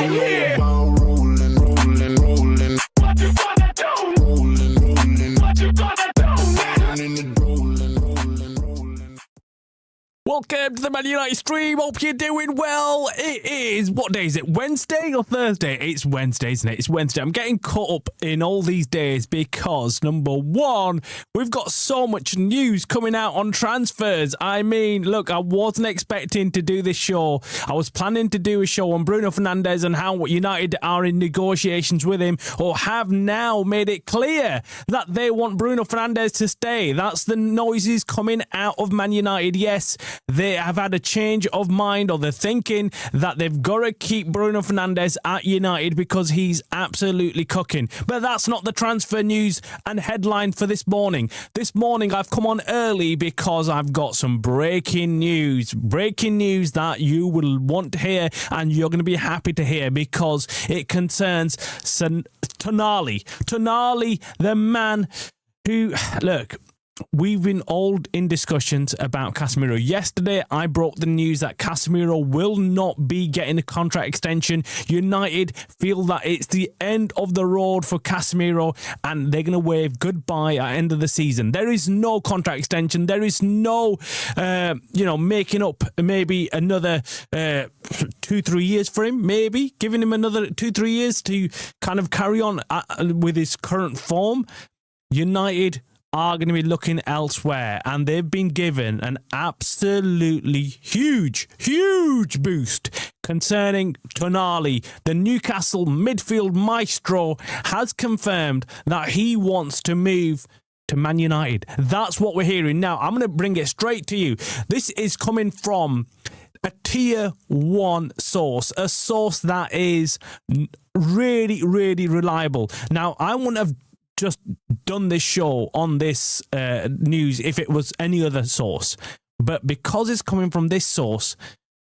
right here. Rolling, rolling, rolling. What you gonna do? Rolling, rolling. What you gonna do, man? Rolling, rolling, rolling. Welcome to the Man United stream. Hope you're doing well. It is, what day is it? Wednesday or Thursday? It's Wednesday, isn't it? It's Wednesday. I'm getting caught up in all these days because, number one, we've got so much news coming out on transfers. I mean, look, I wasn't expecting to do this show. I was planning to do a show on Bruno Fernandes and how United are in negotiations with him, or have now made it clear that they want Bruno Fernandes to stay. That's the noises coming out of Man United. Yes, they have had a change of mind, or they're thinking that they've got to keep Bruno Fernandes at United because he's absolutely cooking. But that's not the transfer news and headline for this morning. This morning I've come on early because I've got some breaking news. Breaking news that you will want to hear and you're going to be happy to hear because it concerns Tonali. Tonali, the man who, look, we've been all in discussions about Casemiro. Yesterday, I broke the news that Casemiro will not be getting a contract extension. United feel that it's the end of the road for Casemiro and they're going to wave goodbye at the end of the season. There is no contract extension. There is no, making up maybe another 2-3 years for him, maybe giving him another 2-3 years to kind of carry on with his current form. United are going to be looking elsewhere, and they've been given an absolutely huge boost concerning Tonali. The Newcastle midfield maestro has confirmed that he wants to move to Man United. That's what we're hearing. Now, I'm going to bring it straight to you. This is coming from a tier 1 source, a source that is really, really reliable. Now, I wouldn't have just done this show on this news if it was any other source, but because it's coming from this source,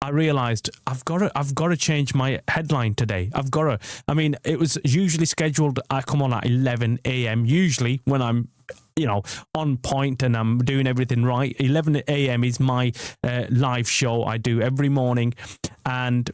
I realized I've got to change my headline today. I mean, it was usually scheduled, I come on at 11 a.m. usually when I'm on point and I'm doing everything right. 11 a.m. is my live show I do every morning, and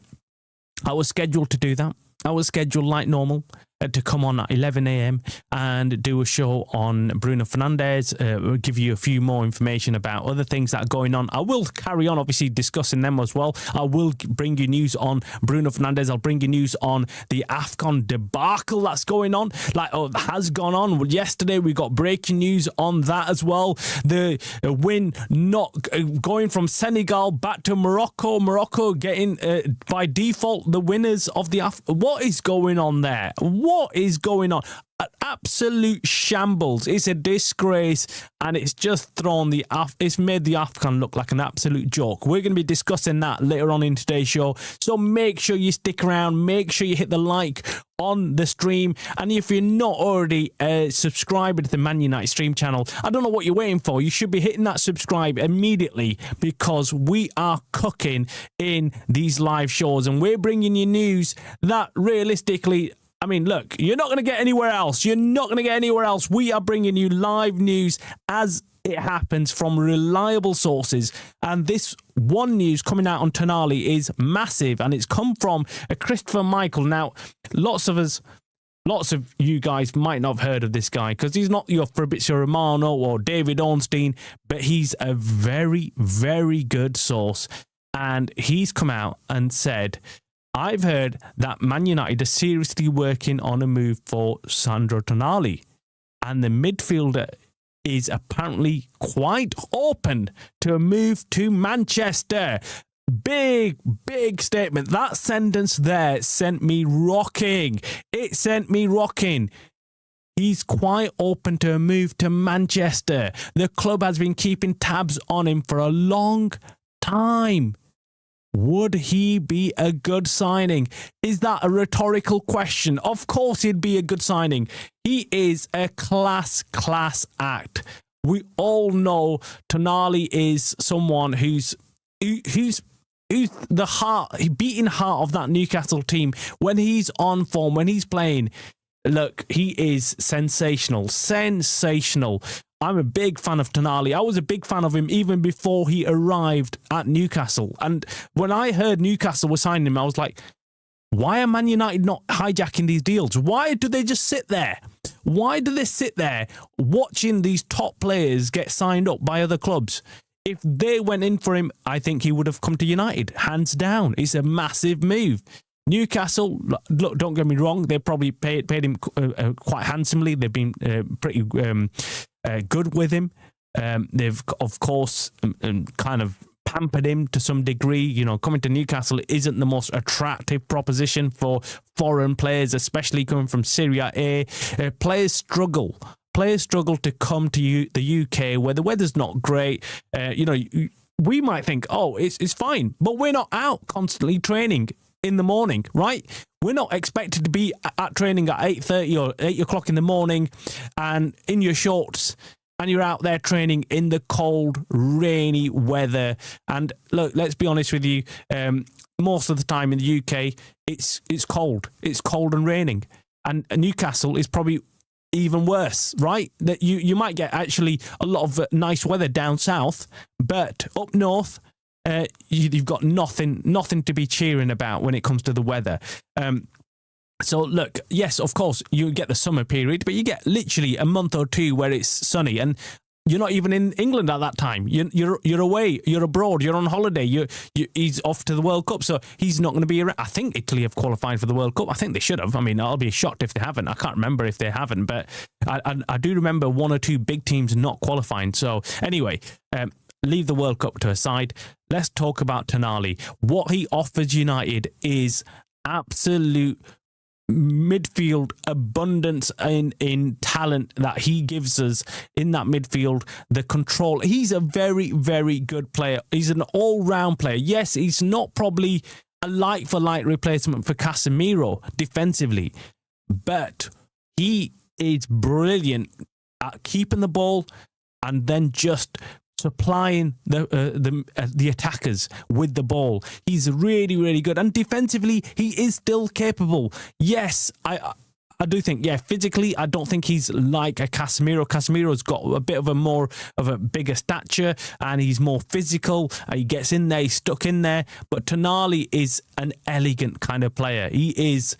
I was scheduled to do that. I was scheduled like normal to come on at 11 a.m. and do a show on Bruno Fernandes, we'll give you a few more information about other things that are going on. I will carry on, obviously, discussing them as well. I will bring you news on Bruno Fernandes. I'll bring you news on the AFCON debacle that's going on, has gone on. Yesterday, we got breaking news on that as well. The win not going from Senegal back to Morocco. Morocco getting, by default, the winners of the AFCON. What is going on there? What is going on? An absolute shambles. It's a disgrace, and it's just it's made the AFCON look like an absolute joke. We're going to be discussing that later on in today's show, so make sure you stick around. Make sure you hit the like on the stream, and if you're not already a subscriber to the Man United stream channel, I don't know what you're waiting for. You should be hitting that subscribe immediately because we are cooking in these live shows, and we're bringing you news that realistically, I mean, look, you're not going to get anywhere else. You're not going to get anywhere else. We are bringing you live news as it happens from reliable sources. And this one news coming out on Tonali is massive, and it's come from a Christopher Michael. Now, lots of you guys might not have heard of this guy because he's not your Fabrizio Romano or David Ornstein, but he's a very, very good source. And he's come out and said, I've heard that Man United are seriously working on a move for Sandro Tonali, and the midfielder is apparently quite open to a move to Manchester. Big statement. That sentence there sent me rocking. It sent me rocking. He's quite open to a move to Manchester. The club has been keeping tabs on him for a long time. Would he be a good signing? Is that a rhetorical question? Of course he'd be a good signing. He is a class act. We all know Tonali is someone who's the beating heart of that Newcastle team. When he's on form, when he's playing, look, he is sensational. I'm a big fan of Tonali. I was a big fan of him even before he arrived at Newcastle. And when I heard Newcastle were signing him, I was like, Why are Man United not hijacking these deals? Why do they just sit there? Why do they sit there watching these top players get signed up by other clubs? If they went in for him, I think he would have come to United, hands down. It's a massive move. Newcastle, look, don't get me wrong, they probably paid him quite handsomely. They've been pretty good with him. They've, of course, kind of pampered him to some degree. You know, coming to Newcastle isn't the most attractive proposition for foreign players, especially coming from Serie A. Players struggle to come to the UK where the weather's not great. We might think, oh, it's fine, but we're not out constantly training in the morning, right? We're not expected to be at training at 8:30 or 8 o'clock in the morning and in your shorts, and you're out there training in the cold, rainy weather. And look, let's be honest with you, most of the time in the UK, it's cold. It's cold and raining. And Newcastle is probably even worse, right? That you might get actually a lot of nice weather down south, but up north, you've got nothing to be cheering about when it comes to the weather. So look, yes, of course, you get the summer period, but you get literally a month or two where it's sunny, and you're not even in England at that time. You're away, you're abroad, you're on holiday. He's off to the World Cup, so he's not going to be around. I think Italy have qualified for the World Cup. I think they should have. I mean, I'll be shocked if they haven't. I can't remember if they haven't, but I do remember one or two big teams not qualifying. So anyway, leave the World Cup to aside. Let's talk about Tonali. What he offers United is absolute midfield abundance in talent that he gives us in that midfield. The control. He's a very, very good player. He's an all-round player. Yes, he's not probably a like-for-like replacement for Casemiro defensively, but he is brilliant at keeping the ball and then just supplying the attackers with the ball. He's really, really good. And defensively, he is still capable. Yes, I do think, physically, I don't think he's like a Casemiro. Casemiro's got a bit of a bigger stature, and he's more physical. He gets in there, he's stuck in there. But Tonali is an elegant kind of player. He is,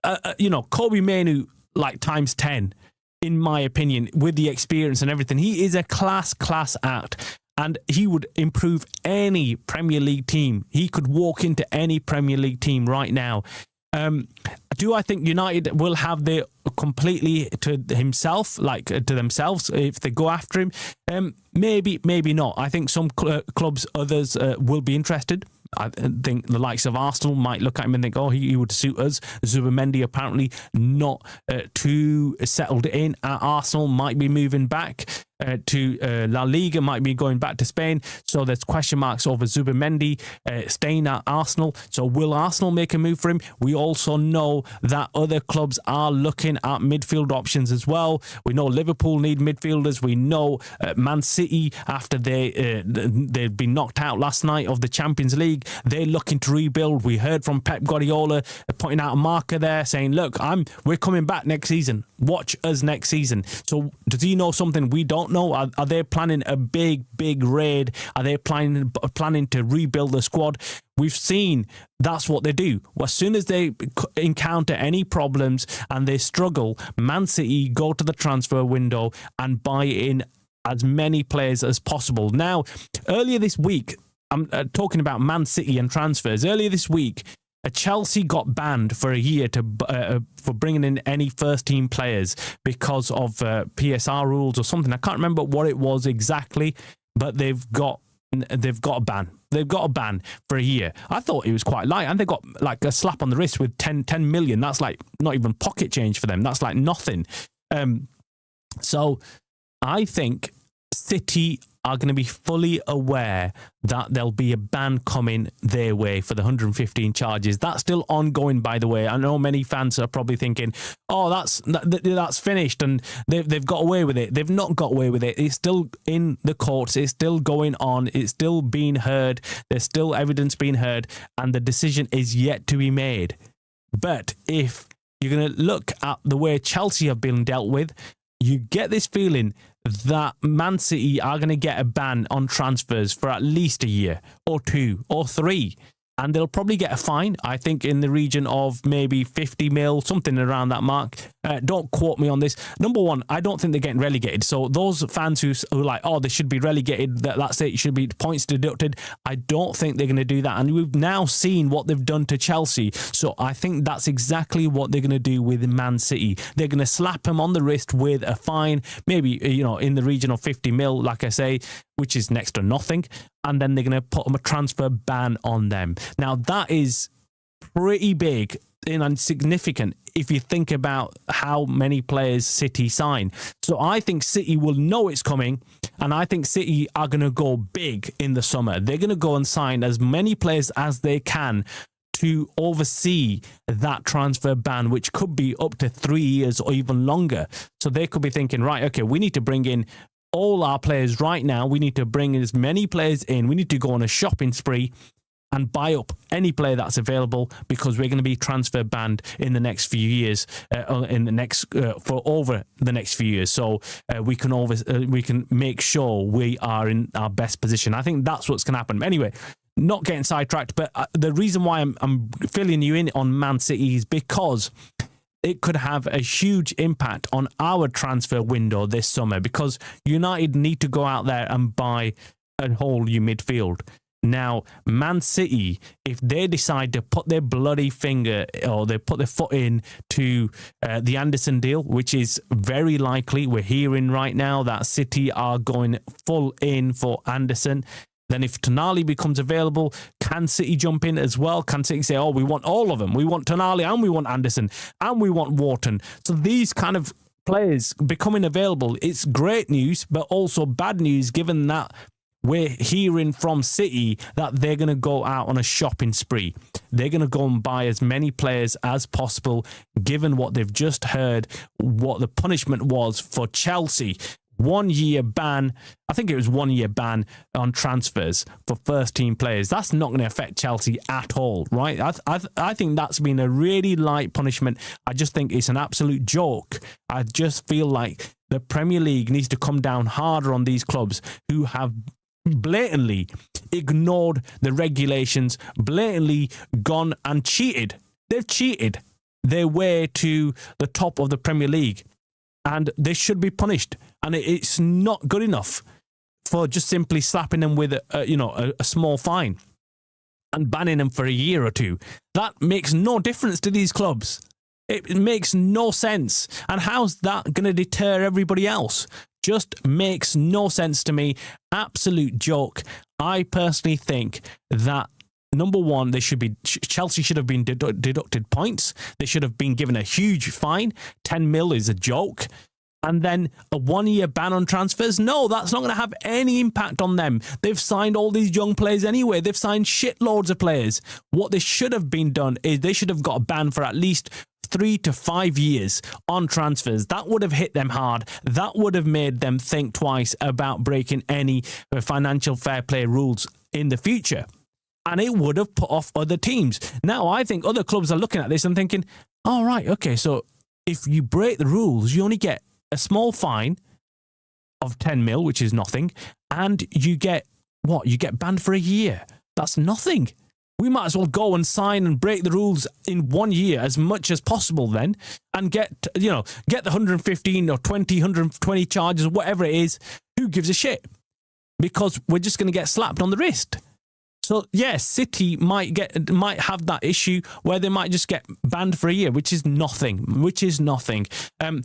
Kobe Mainoo, like times 10. In my opinion, with the experience and everything. He is a class act, and he would improve any Premier League team. He could walk into any Premier League team right now. Do I think United will have the completely to himself, like to themselves, if they go after him? Maybe not. I think some clubs, others will be interested. I think the likes of Arsenal might look at him and think, oh, he would suit us. Zubimendi apparently not too settled in at Arsenal, might be moving back to La Liga, might be going back to Spain. So there's question marks over Zubimendi staying at Arsenal. So will Arsenal make a move for him? We also know that other clubs are looking at midfield options as well. We know Liverpool need midfielders. We know Man City, after they'd been knocked out last night of the Champions League, they're looking to rebuild. We heard from Pep Guardiola pointing out a marker there, saying, look, we're coming back next season. Watch us next season. So does he know something we don't know? Are they planning a big raid? Are they planning to rebuild the squad? We've seen that's what they do. As soon as they encounter any problems and they struggle, Man City go to the transfer window and buy in as many players as possible. Now, earlier this week, I'm talking about Man City and transfers. Earlier this week, Chelsea got banned for a year for bringing in any first-team players because of PSR rules or something. I can't remember what it was exactly, but they've got a ban. They've got a ban for a year. I thought it was quite light, and they got like a slap on the wrist with 10 million. That's like not even pocket change for them. That's like nothing. So I think City are going to be fully aware that there'll be a ban coming their way for the 115 charges. That's still ongoing, by the way. I know many fans are probably thinking, oh, that's finished and they've got away with it. They've not got away with it. It's still in the courts. It's still going on. It's still being heard. There's still evidence being heard, and the decision is yet to be made. But if you're going to look at the way Chelsea have been dealt with, you get this feeling that Man City are going to get a ban on transfers for at least a year or 2 or 3. and they'll probably get a fine, I think, in the region of maybe 50 mil, something around that mark. Don't quote me on this. Number one, I don't think they're getting relegated. So those fans who are like, oh, they should be relegated, that's it, should be points deducted, I don't think they're going to do that. And we've now seen what they've done to Chelsea. So I think that's exactly what they're going to do with Man City. They're going to slap them on the wrist with a fine, maybe, in the region of 50 mil, like I say, which is next to nothing. And then they're going to put a transfer ban on them. Now, that is pretty big and significant if you think about how many players City sign. So I think City will know it's coming, and I think City are going to go big in the summer. They're going to go and sign as many players as they can to oversee that transfer ban, which could be up to 3 years or even longer. So they could be thinking, right, okay, we need to bring in all our players right now. We need to bring as many players in. We need to go on a shopping spree and buy up any player that's available, because we're going to be transfer banned in the next few years, for over the next few years. So we can make sure we are in our best position. I think that's what's going to happen. Anyway, not getting sidetracked, but the reason why I'm filling you in on Man City is because it could have a huge impact on our transfer window this summer, because United need to go out there and buy a whole new midfield. Now, Man City, if they decide to put their bloody finger or they put their foot in to the Anderson deal, which is very likely, we're hearing right now that City are going full in for Anderson. Then if Tonali becomes available, can City jump in as well? Can City say, oh, we want all of them. We want Tonali and we want Anderson and we want Wharton. So these kind of players becoming available, it's great news, but also bad news, given that we're hearing from City that they're going to go out on a shopping spree. They're going to go and buy as many players as possible, given what they've just heard, what the punishment was for Chelsea. 1 year ban, I think it was 1 year ban on transfers for first team players. That's not going to affect Chelsea at all, right? I think that's been a really light punishment. I just think it's an absolute joke. I just feel like the Premier League needs to come down harder on these clubs who have blatantly ignored the regulations, blatantly gone and cheated. They've cheated their way to the top of the Premier League, and they should be punished. And it's not good enough for just simply slapping them with a small fine and banning them for a year or two. That makes no difference to these clubs. It makes no sense. And how's that going to deter everybody else? Just makes no sense to me. Absolute joke. I personally think that, number one, Chelsea should have been deducted points. They should have been given a huge fine. 10 mil is a joke. And then a 1 year ban on transfers? No, that's not going to have any impact on them. They've signed all these young players anyway. They've signed shitloads of players. What they should have been done is they should have got a ban for at least 3 to 5 years on transfers. That would have hit them hard. That would have made them think twice about breaking any financial fair play rules in the future. And it would have put off other teams. Now, I think other clubs are looking at this and thinking, all right, okay, so if you break the rules, you only get a small fine of 10 mil, which is nothing, and you get what? You get banned for a year. That's nothing. We might as well go and sign and break the rules in 1 year as much as possible then, and get the 115 or 120 charges, whatever it is. Who gives a shit? Because we're just going to get slapped on the wrist. So yes, City might have that issue where they might just get banned for a year, which is nothing.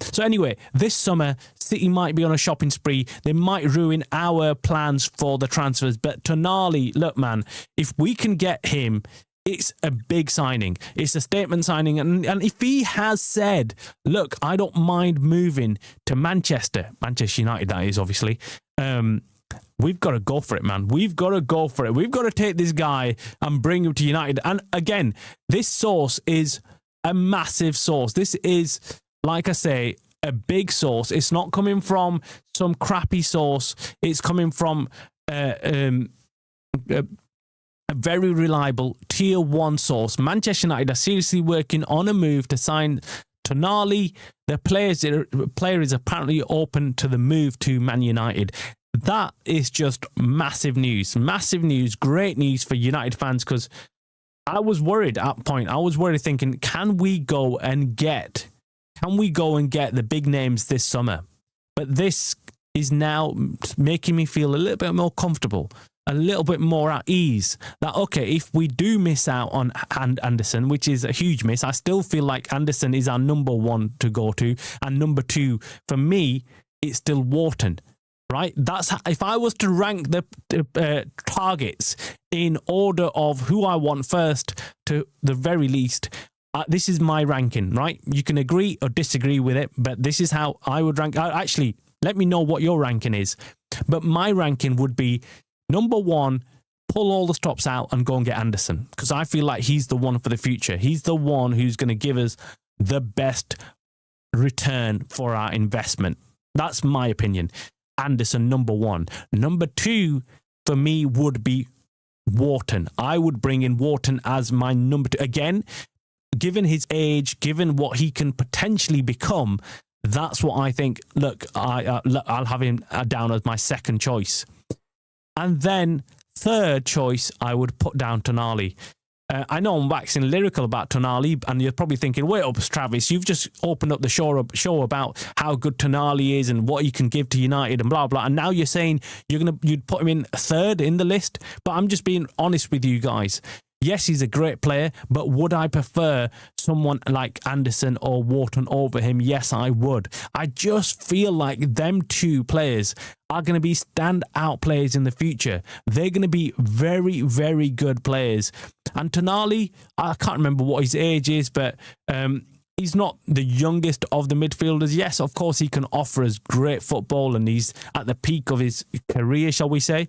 So anyway, this summer, City might be on a shopping spree. They might ruin our plans for the transfers. But Tonali, look, man, if we can get him, it's a big signing. It's a statement signing. And if he has said, look, I don't mind moving to Manchester United, that is, obviously, we've got to go for it, man. We've got to go for it. We've got to take this guy and bring him to United. And again, this source is a massive source. This is, like I say, a big source. It's not coming from some crappy source. It's coming from a very reliable tier 1 source. Manchester United are seriously working on a move to sign Tonali. The player is apparently open to the move to Man United. That is just massive news. Massive news. Great news for United fans, because I was worried at point. I was worried thinking, can we go and get the big names this summer? But this is now making me feel a little bit more comfortable, a little bit more at ease. That, okay, if we do miss out on Anderson, which is a huge miss, I still feel like Anderson is our number one to go to. And number two, for me, it's still Wharton. Right, that's how, if I was to rank the targets in order of who I want first to the very least, this is my ranking. Right, you can agree or disagree with it, but this is how I would rank. Actually, let me know what your ranking is. But my ranking would be number one: pull all the stops out and go and get Anderson, because I feel like he's the one for the future. He's the one who's going to give us the best return for our investment. That's my opinion. Anderson, number one. Number two, for me, would be Wharton. I would bring in Wharton as my number two. Again, given his age, given what he can potentially become, that's what I think. Look, I'll have him down as my second choice. And then third choice, I would put down Tonali. I know I'm waxing lyrical about Tonali, and you're probably thinking, wait up, Travis, you've just opened up the show about how good Tonali is and what he can give to United and blah, blah. And now you're saying you'd put him in third in the list. But I'm just being honest with you guys. Yes, he's a great player, but would I prefer someone like Anderson or Wharton over him? Yes, I would. I just feel like them two players are going to be standout players in the future. They're going to be very, very good players. And Tonali, I can't remember what his age is, but he's not the youngest of the midfielders. Yes, of course, he can offer us great football, and he's at the peak of his career, shall we say.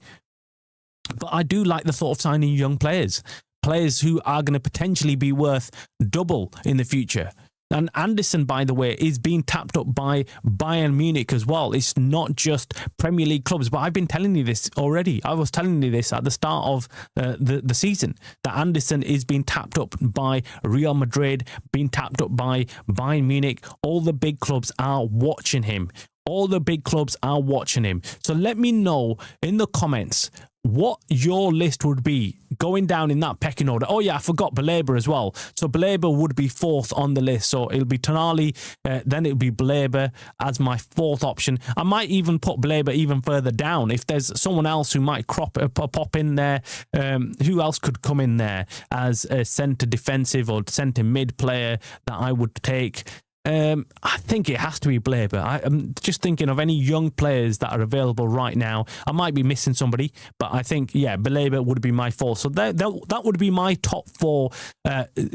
But I do like the thought of signing young players. Players who are going to potentially be worth double in the future. And Anderson, by the way, is being tapped up by Bayern Munich as well. It's not just Premier League clubs, but I've been telling you this already. I was telling you this at the start of the season, that Anderson is being tapped up by Real Madrid, being tapped up by Bayern Munich. All the big clubs are watching him. All the big clubs are watching him. So let me know in the comments what your list would be going down in that pecking order. Oh yeah, I forgot Baleba as well. So Baleba would be fourth on the list. So it'll be Tonali, then it'll be Baleba as my fourth option. I might even put Baleba even further down if there's someone else who might pop in there. Who else could come in there as a centre defensive or centre mid player that I would take? I think it has to be Baleba. I'm just thinking of any young players that are available right now. I might be missing somebody, but I think, yeah, Baleba would be my fourth. So that would be my top four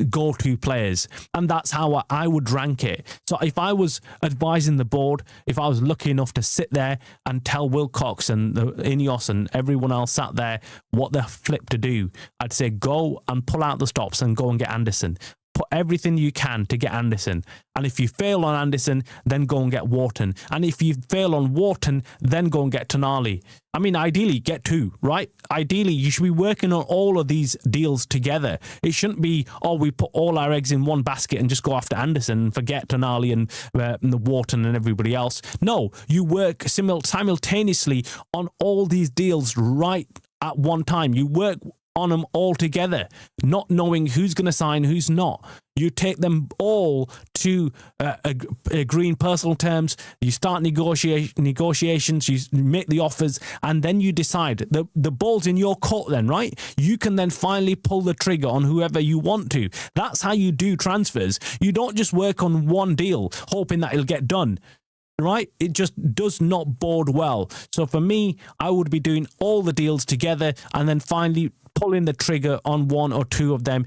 go-to players. And that's how I would rank it. So if I was advising the board, if I was lucky enough to sit there and tell Wilcox and the INEOS and everyone else sat there what the flip to do, I'd say go and pull out the stops and go and get Anderson. Put everything you can to get Anderson. And if you fail on Anderson, then go and get Wharton. And if you fail on Wharton, then go and get Tonali. I mean, ideally, get two, right? Ideally, you should be working on all of these deals together. It shouldn't be, oh, we put all our eggs in one basket and just go after Anderson and forget Tonali and the Wharton and everybody else. No, you work simultaneously on all these deals right at one time. You work on them all together, not knowing who's going to sign, who's not. You take them all to agree in personal terms. You start negotiations, you make the offers, and then you decide. The ball's in your court then, right? You can then finally pull the trigger on whoever you want to. That's how you do transfers. You don't just work on one deal, hoping that it'll get done. Right? It just does not bode well. So for me, I would be doing all the deals together and then finally pulling the trigger on one or two of them.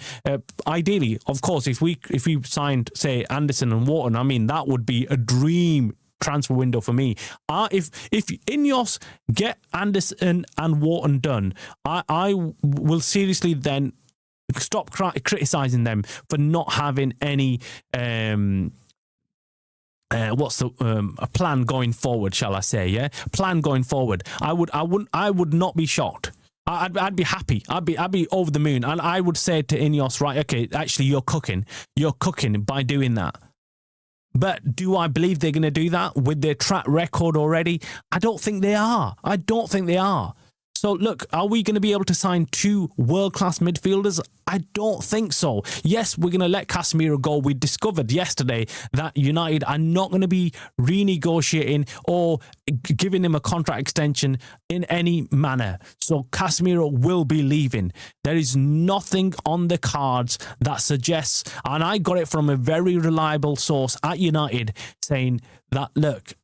Ideally, of course, if we signed, say, Anderson and Wharton, I mean, that would be a dream transfer window for me. If INEOS get Anderson and Wharton done, I will seriously then stop criticising them for not having any a plan going forward, shall I say? Yeah, plan going forward. I would not be shocked. I'd be happy. I'd be over the moon, and I would say to INEOS, right? Okay, actually, you're cooking by doing that. But do I believe they're going to do that with their track record already? I don't think they are. So look, are we going to be able to sign 2 world-class midfielders? I don't think so. Yes, we're going to let Casemiro go. We discovered yesterday that United are not going to be renegotiating or giving him a contract extension in any manner. So Casemiro will be leaving. There is nothing on the cards that suggests, and I got it from a very reliable source at United, saying that, look,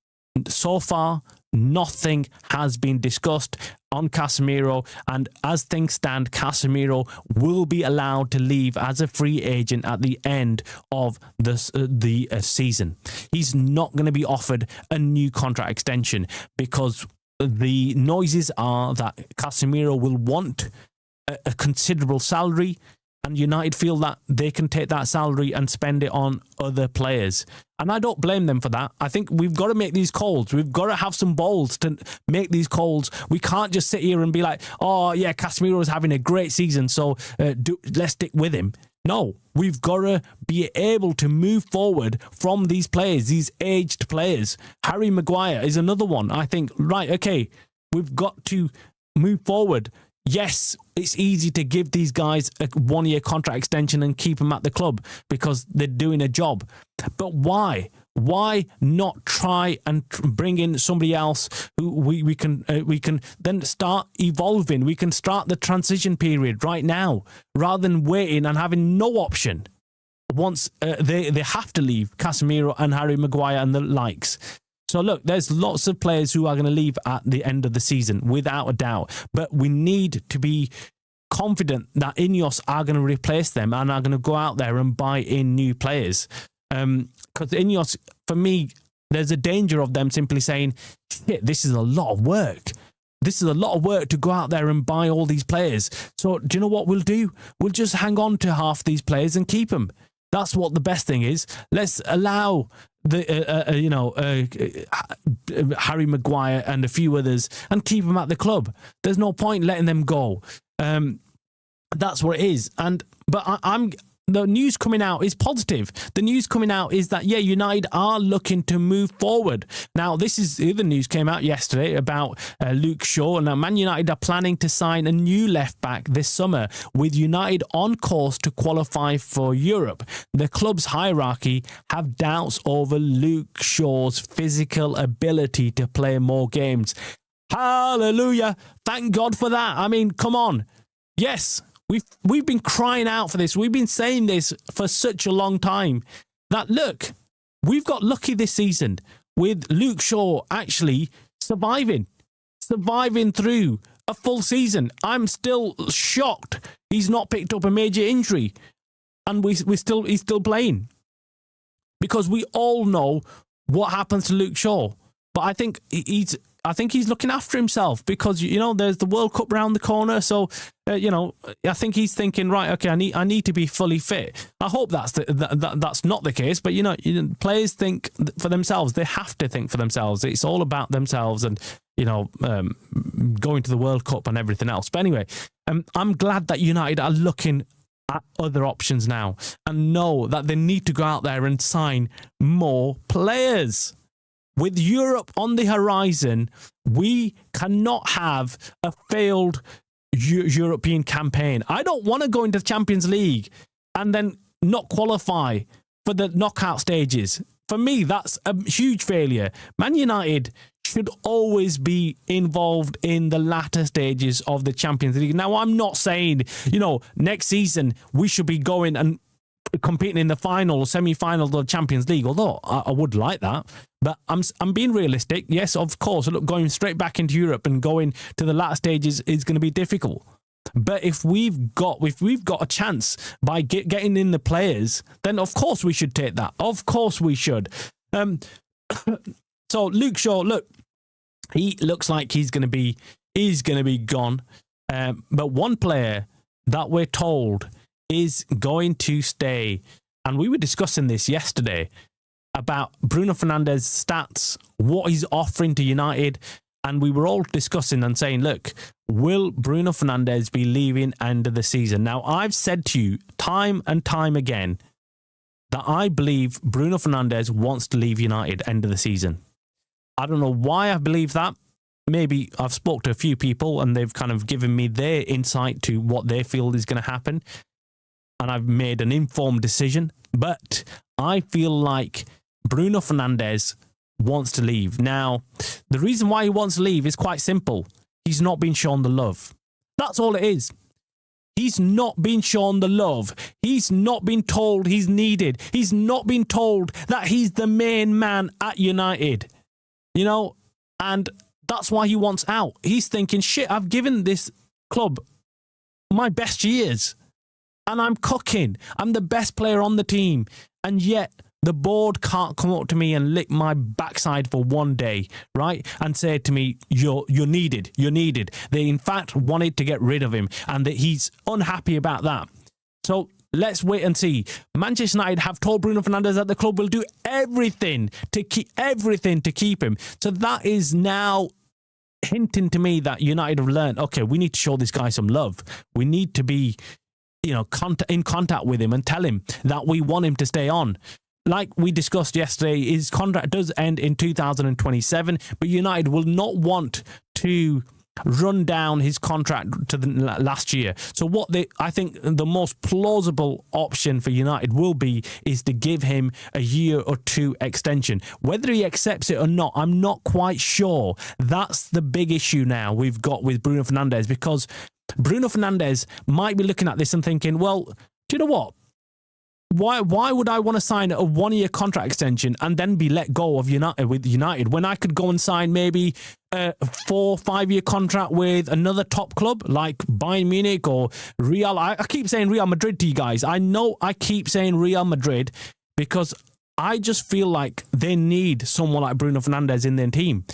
so far, nothing has been discussed on Casemiro, and as things stand, Casemiro will be allowed to leave as a free agent at the end of the season. He's not going to be offered a new contract extension because the noises are that Casemiro will want a considerable salary, and United feel that they can take that salary and spend it on other players. And I don't blame them for that. I think we've got to make these calls. We've got to have some balls to make these calls. We can't just sit here and be like, oh, yeah, Casemiro is having a great season, so let's stick with him. No, we've got to be able to move forward from these players, these aged players. Harry Maguire is another one. I think, right, okay, we've got to move forward. Yes, it's easy to give these guys a 1-year contract extension and keep them at the club because they're doing a job. But why? Why not try and bring in somebody else who we can then start evolving? We can start the transition period right now rather than waiting and having no option once they have to leave, Casemiro and Harry Maguire and the likes. So look, there's lots of players who are going to leave at the end of the season, without a doubt. But we need to be confident that INEOS are going to replace them and are going to go out there and buy in new players. Because INEOS, for me, there's a danger of them simply saying, shit, this is a lot of work. This is a lot of work to go out there and buy all these players. So do you know what we'll do? We'll just hang on to half these players and keep them. That's what the best thing is. Let's allow Harry Maguire and a few others and keep them at the club. There's no point letting them go. That's what it is. But the news coming out is positive. The news coming out is that, yeah, United are looking to move forward. Now, this is the other news came out yesterday about Luke Shaw. Now, Man United are planning to sign a new left-back this summer, with United on course to qualify for Europe. The club's hierarchy have doubts over Luke Shaw's physical ability to play more games. Hallelujah. Thank God for that. I mean, come on. Yes. We've been crying out for this. We've been saying this for such a long time that, look, we've got lucky this season with Luke Shaw actually surviving through a full season. I'm still shocked he's not picked up a major injury and he's still playing, because we all know what happens to Luke Shaw. But I think he's looking after himself because, there's the World Cup round the corner. So, I think he's thinking, right, okay, I need to be fully fit. I hope that's not the case. But, players think for themselves. They have to think for themselves. It's all about themselves and, going to the World Cup and everything else. But anyway, I'm glad that United are looking at other options now and know that they need to go out there and sign more players. With Europe on the horizon, we cannot have a failed European campaign. I don't want to go into the Champions League and then not qualify for the knockout stages. For me, that's a huge failure. Man United should always be involved in the latter stages of the Champions League. Now, I'm not saying, next season we should be going and competing in the final or semi-final of the Champions League, although I would like that. But I'm being realistic. Yes, of course, look, going straight back into Europe and going to the latter stages is going to be difficult. But if we've got a chance by getting in the players, then of course we should take that. Of course we should. So Luke Shaw, look, he looks like he's going to be gone. But one player that we're told is going to stay, and we were discussing this yesterday about Bruno Fernandes' stats, what he's offering to United, and we were all discussing and saying, look, will Bruno Fernandes be leaving end of the season? Now, I've said to you time and time again that I believe Bruno Fernandes wants to leave United end of the season. I don't know why I believe that. maybe I've spoke to a few people and they've kind of given me their insight to what they feel is going to happen. And I've made an informed decision. But I feel like Bruno Fernandes wants to leave. Now, the reason why he wants to leave is quite simple. He's not been shown the love. That's all it is. He's not been shown the love. He's not been told he's needed. He's not been told that he's the main man at United. You know, and that's why he wants out. He's thinking, shit, I've given this club my best years and I'm cooking. I'm the best player on the team. And yet the board can't come up to me and lick my backside for one day, right? And say to me, you're needed. You're needed. They, in fact, wanted to get rid of him and that he's unhappy about that. So let's wait and see. Manchester United have told Bruno Fernandes that the club will do everything to keep him. So that is now hinting to me that United have learned, okay, we need to show this guy some love. We need to be, in contact with him and tell him that we want him to stay on. Like we discussed yesterday, his contract does end in 2027, but United will not want to run down his contract to the last year. So I think the most plausible option for United is to give him a year or two extension. Whether he accepts it or not, I'm not quite sure. That's the big issue now we've got with Bruno Fernandes, because Bruno Fernandes might be looking at this and thinking, well, do you know what? Why would I want to sign a 1-year contract extension and then be let go of United when I could go and sign maybe a 4-5-year contract with another top club like Bayern Munich or Real? I keep saying Real Madrid to you guys. I know I keep saying Real Madrid because I just feel like they need someone like Bruno Fernandes in their team.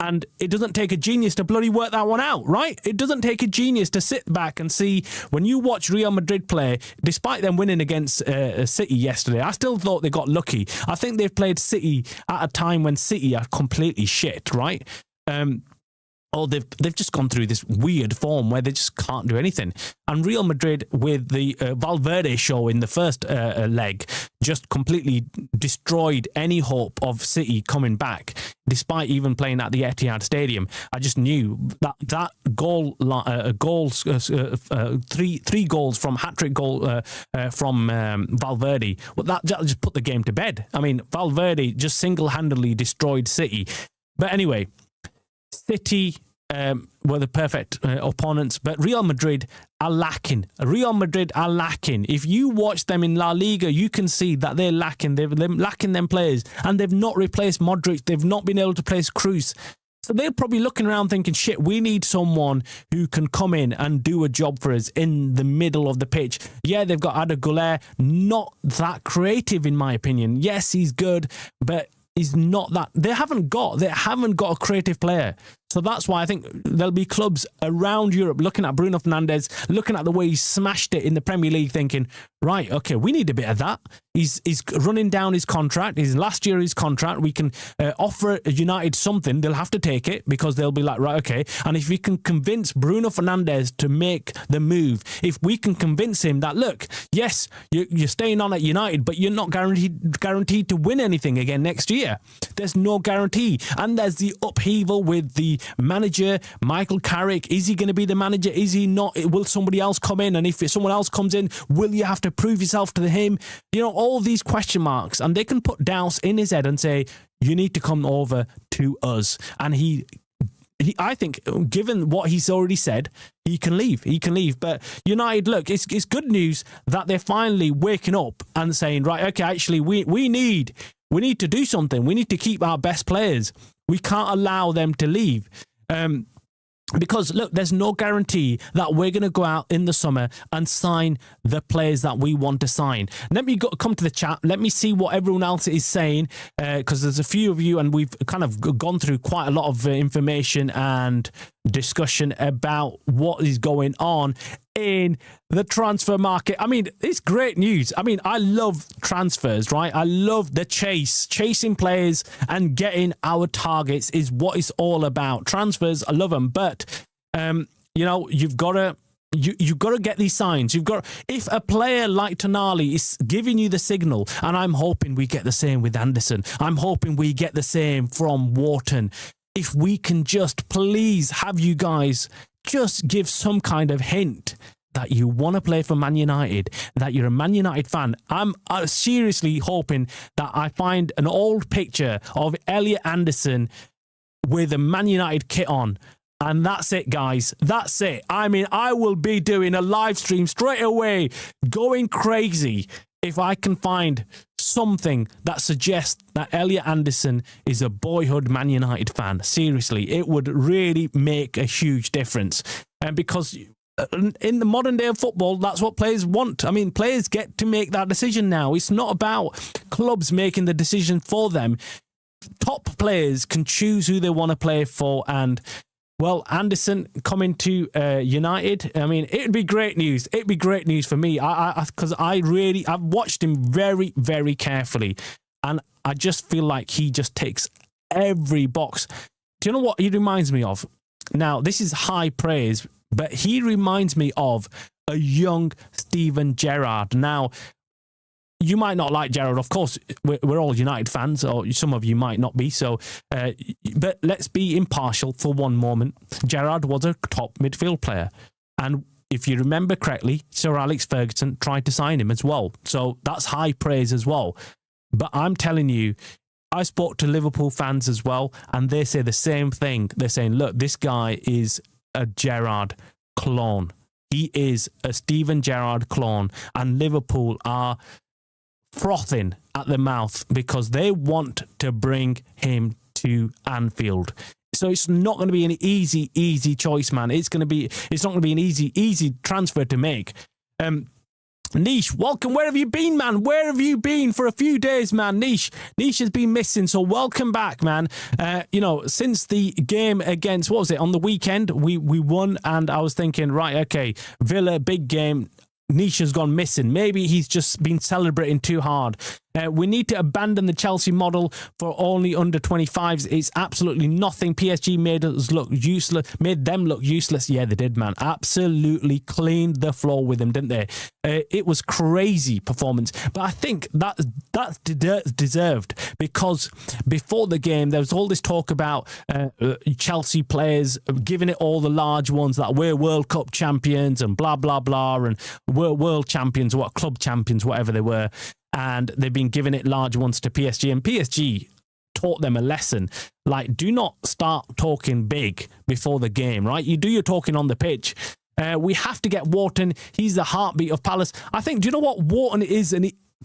And it doesn't take a genius to bloody work that one out, right? It doesn't take a genius to sit back and see, when you watch Real Madrid play, despite them winning against City yesterday, I still thought they got lucky. I think they've played City at a time when City are completely shit, right? Or they've just gone through this weird form where they just can't do anything. And Real Madrid, with the Valverde show in the first leg, just completely destroyed any hope of City coming back, despite even playing at the Etihad Stadium. I just knew that three goals from hat-trick goal from Valverde, well, that just put the game to bed. I mean, Valverde just single-handedly destroyed City. But anyway, City were the perfect opponents, but Real Madrid are lacking. If you watch them in La Liga, you can see that they're lacking. They're lacking them players, and they've not replaced Modric. They've not been able to place Cruz. So they're probably looking around thinking, shit, we need someone who can come in and do a job for us in the middle of the pitch. Yeah, they've got Ada Güler, not that creative in my opinion. Yes, he's good, but he's not that. They haven't got a creative player. So that's why I think there'll be clubs around Europe looking at Bruno Fernandes, looking at the way he smashed it in the Premier League, thinking, right, okay, we need a bit of that. He's running down his contract. His last year of his contract. We can offer United something. They'll have to take it because they'll be like, right, okay. And if we can convince Bruno Fernandes to make the move, if we can convince him that, look, yes, you're staying on at United, but you're not guaranteed to win anything again next year. There's no guarantee. And there's the upheaval with the manager, Michael Carrick. Is he going to be the manager? Is he not? Will somebody else come in? And if someone else comes in, will you have to prove yourself to him? You know, all these question marks. And they can put doubts in his head and say, you need to come over to us. And he I think, given what he's already said, he can leave. But United, look, it's good news that they're finally waking up and saying, right, okay, actually, we need to do something. We need to keep our best players. We can't allow them to leave. Because, look, there's no guarantee that we're going to go out in the summer and sign the players that we want to sign. Let me come to the chat. Let me see what everyone else is saying, because there's a few of you, and we've kind of gone through quite a lot of information and discussion about what is going on in the transfer market. I mean, it's great news. I mean, I love transfers, right? I love the chasing players and getting our targets is what it's all about. Transfers, I love them, but you know, you've got to get these signs. If a player like Tonali is giving you the signal, and I'm hoping we get the same with Anderson. I'm hoping we get the same from Wharton. if we can just please have you guys just give some kind of hint that you want to play for Man United, that you're a Man United fan. I'm seriously hoping that I find an old picture of Elliot Anderson with a Man United kit on. And that's it, guys. That's it. I mean, I will be doing a live stream straight away, going crazy if I can find something that suggests that Elliot Anderson is a boyhood Man United fan. Seriously, it would really make a huge difference. And because in the modern day of football, that's what players want. I mean, players get to make that decision now. It's not about clubs making the decision for them. Top players can choose who they want to play for, and well, Anderson coming to United, I mean, it'd be great news. It'd be great news for me because I've watched him very, very carefully, and I just feel like he just ticks every box. Do you know what he reminds me of? Now, this is high praise, but he reminds me of a young Steven Gerrard. Now, you might not like Gerrard. Of course, we're all United fans, or some of you might not be. So, but let's be impartial for one moment. Gerrard was a top midfield player. And if you remember correctly, Sir Alex Ferguson tried to sign him as well. So that's high praise as well. But I'm telling you, I spoke to Liverpool fans as well, and they say the same thing. They're saying, look, this guy is a Gerrard clone. He is a Steven Gerrard clone. And Liverpool are frothing at the mouth because they want to bring him to Anfield. So it's not going to be an easy choice, man. It's not going to be an easy transfer to make. Niche, welcome. Where have you been, man? Where have you been for a few days, man? Niche has been missing, so welcome back, man. Since the game against, what was it, on the weekend, we won, and I was thinking, right, okay, Villa, big game. Niche has gone missing. Maybe he's just been celebrating too hard. We need to abandon the Chelsea model for only under 25s. It's absolutely nothing. PSG made them look useless. Yeah, they did, man. Absolutely cleaned the floor with them, didn't they? It was crazy performance. But I think that's deserved, because before the game, there was all this talk about Chelsea players giving it all the large ones, that we're World Cup champions and blah, blah, blah, and we're world champions, club champions, whatever they were. And they've been giving it large ones to PSG, and PSG taught them a lesson. Like, do not start talking big before the game, right? You do your talking on the pitch. We have to get Wharton. He's the heartbeat of Palace. I think, do you know what? Wharton is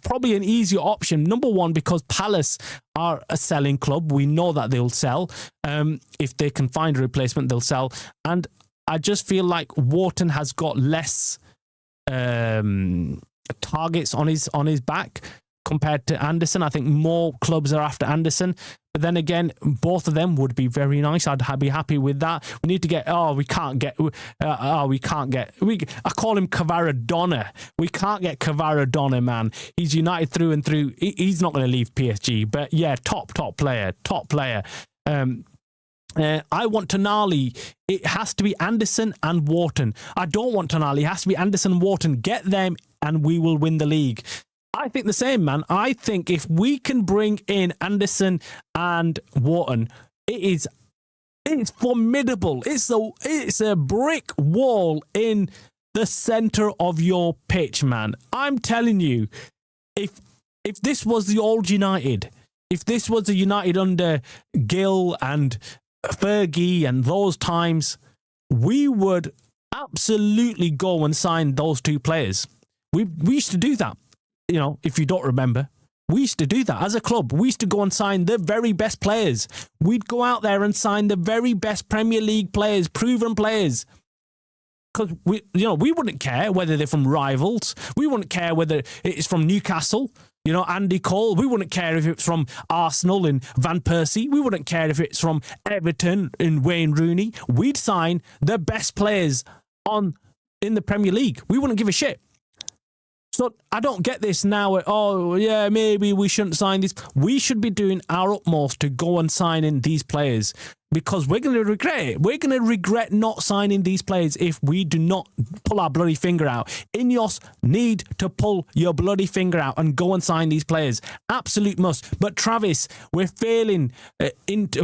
probably an easier option. Number one, because Palace are a selling club. We know that they'll sell. If they can find a replacement, they'll sell. And I just feel like Wharton has got less targets on his back compared to Anderson. I think more clubs are after Anderson, but then again, both of them would be very nice. I'd be happy with that. We need to get. I call him Kvaradonna. We can't get Kvaradonna, man. He's United through and through. He's not going to leave PSG. But yeah, top player. I want Tonali. It has to be Anderson and Wharton. I don't want Tonali. It has to be Anderson and Wharton. Get them and we will win the league. I think the same, man. I think if we can bring in Anderson and Wharton, it's formidable. It's a brick wall in the centre of your pitch, man. I'm telling you, if this was the old United, if this was a United under Gill and Fergie and those times, we would absolutely go and sign those two players. We used to do that. If you don't remember, we used to do that as a club. We used to go and sign the very best players. We'd go out there and sign the very best Premier League players, proven players. Because we wouldn't care whether they're from rivals. We wouldn't care whether it's from Newcastle, Andy Cole. We wouldn't care if it's from Arsenal and Van Persie. We wouldn't care if it's from Everton and Wayne Rooney. We'd sign the best players in the Premier League. We wouldn't give a shit. So I don't get this now. Maybe we shouldn't sign these. We should be doing our utmost to go and sign in these players. because we're going to regret it. We're going to regret not signing these players if we do not pull our bloody finger out. INEOS need to pull your bloody finger out and go and sign these players. Absolute must. But Travis, we're falling into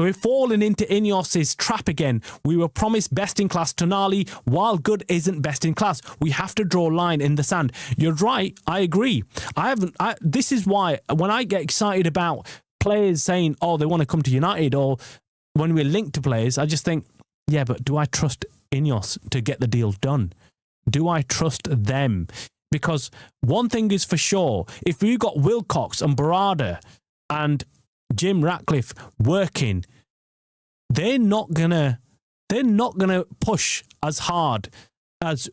INEOS's trap again. We were promised best in class Tonali, while good isn't best in class. We have to draw a line in the sand. You're right. I agree. This is why when I get excited about players saying, oh, they want to come to United, or when we're linked to players, I just think, yeah, but do I trust INEOS to get the deal done? Do I trust them? Because one thing is for sure, if you got Wilcox and Barada and Jim Ratcliffe working, they're not gonna push as hard as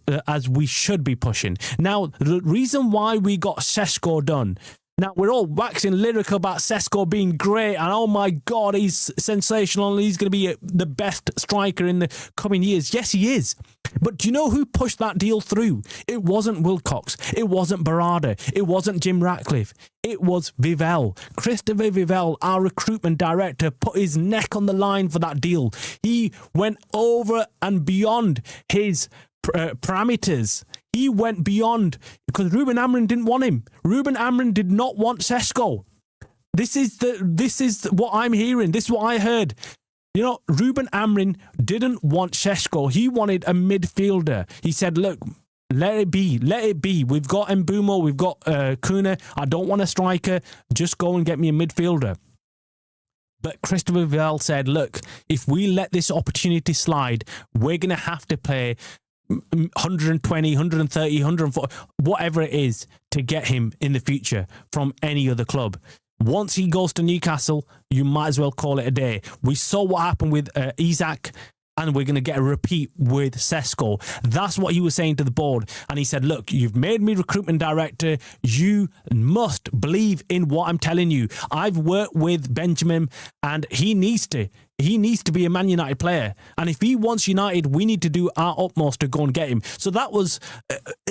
we should be pushing. Now, the reason why we got Sesko done. Now, we're all waxing lyrical about Sesko being great, and oh my God, he's sensational, and he's going to be the best striker in the coming years. Yes, he is. But do you know who pushed that deal through? It wasn't Wilcox. It wasn't Barada. It wasn't Jim Ratcliffe. It was Vivell. Christopher Vivell, our recruitment director, put his neck on the line for that deal. He went over and beyond his parameters. He went beyond, because Ruben Amorim didn't want him. Ruben Amorim did not want Sesko. This is what I'm hearing. This is what I heard. You know, Ruben Amorim didn't want Sesko. He wanted a midfielder. He said, look, let it be. Let it be. We've got Mbumo. We've got Kuna. I don't want a striker. Just go and get me a midfielder. But Christopher Vivell said, look, if we let this opportunity slide, we're going to have to pay 120, 130, 140, whatever it is, to get him in the future from any other club. Once he goes to Newcastle, you might as well call it a day. We saw what happened with Isak, and we're going to get a repeat with Sesko. That's what he was saying to the board. And he said, look, you've made me recruitment director. You must believe in what I'm telling you. I've worked with Benjamin, and he needs to be a Man United player. And if he wants United, we need to do our utmost to go and get him. So that was,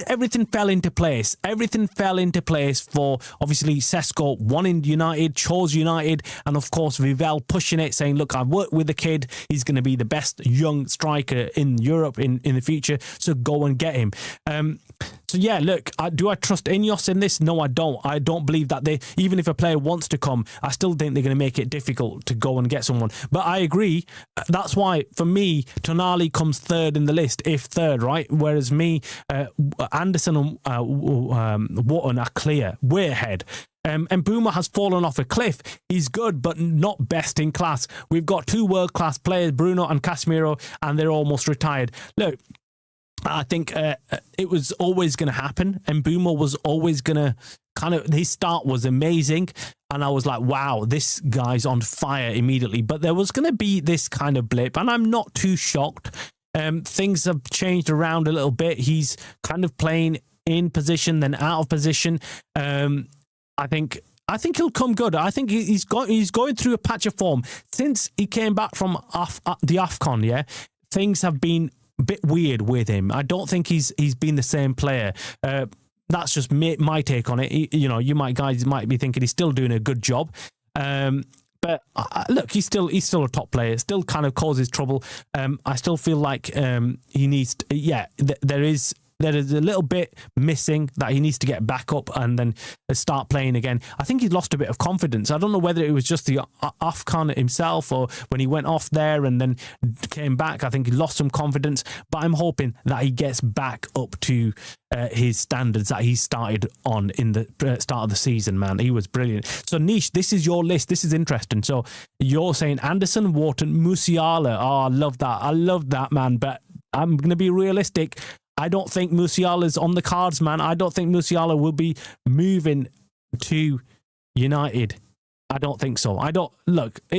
everything fell into place. Everything fell into place for, obviously, Sesko wanting United, chose United, and of course, Vivell pushing it, saying, look, I've worked with the kid. He's going to be the best young striker in Europe in the future, so go and get him. So yeah, look, do I trust INEOS in this? No, I don't. I don't believe that even if a player wants to come, I still think they're going to make it difficult to go and get someone. But I agree. That's why, for me, Tonali comes third in the list, if third, right? Whereas me, Anderson and Wharton are clear. We're ahead. And Boomer has fallen off a cliff. He's good, but not best in class. We've got two world-class players, Bruno and Casemiro, and they're almost retired. Look, I think it was always going to happen, and Boomer was always going to his start was amazing, and I was like, wow, this guy's on fire immediately. But there was going to be this kind of blip, and I'm not too shocked. Things have changed around a little bit. He's kind of playing in position, then out of position. I think he'll come good. I think he's going through a patch of form since he came back from the AFCON. Yeah, things have been a bit weird with him. I don't think he's been the same player. That's just my take on it. Guys might be thinking he's still doing a good job. But look, he's still a top player. Still kind of causes trouble. I still feel like he needs. There is a little bit missing that he needs to get back up and then start playing again. I think he's lost a bit of confidence. I don't know whether it was just the AFCON himself or when he went off there and then came back. I think he lost some confidence, but I'm hoping that he gets back up to his standards that he started on in the start of the season, man. He was brilliant. So, Nish, this is your list. This is interesting. So, you're saying Anderson, Wharton, Musiala. Oh, I love that. I love that, man. But I'm going to be realistic. I don't think Musiala's on the cards, man. I don't think Musiala will be moving to United. I don't think so.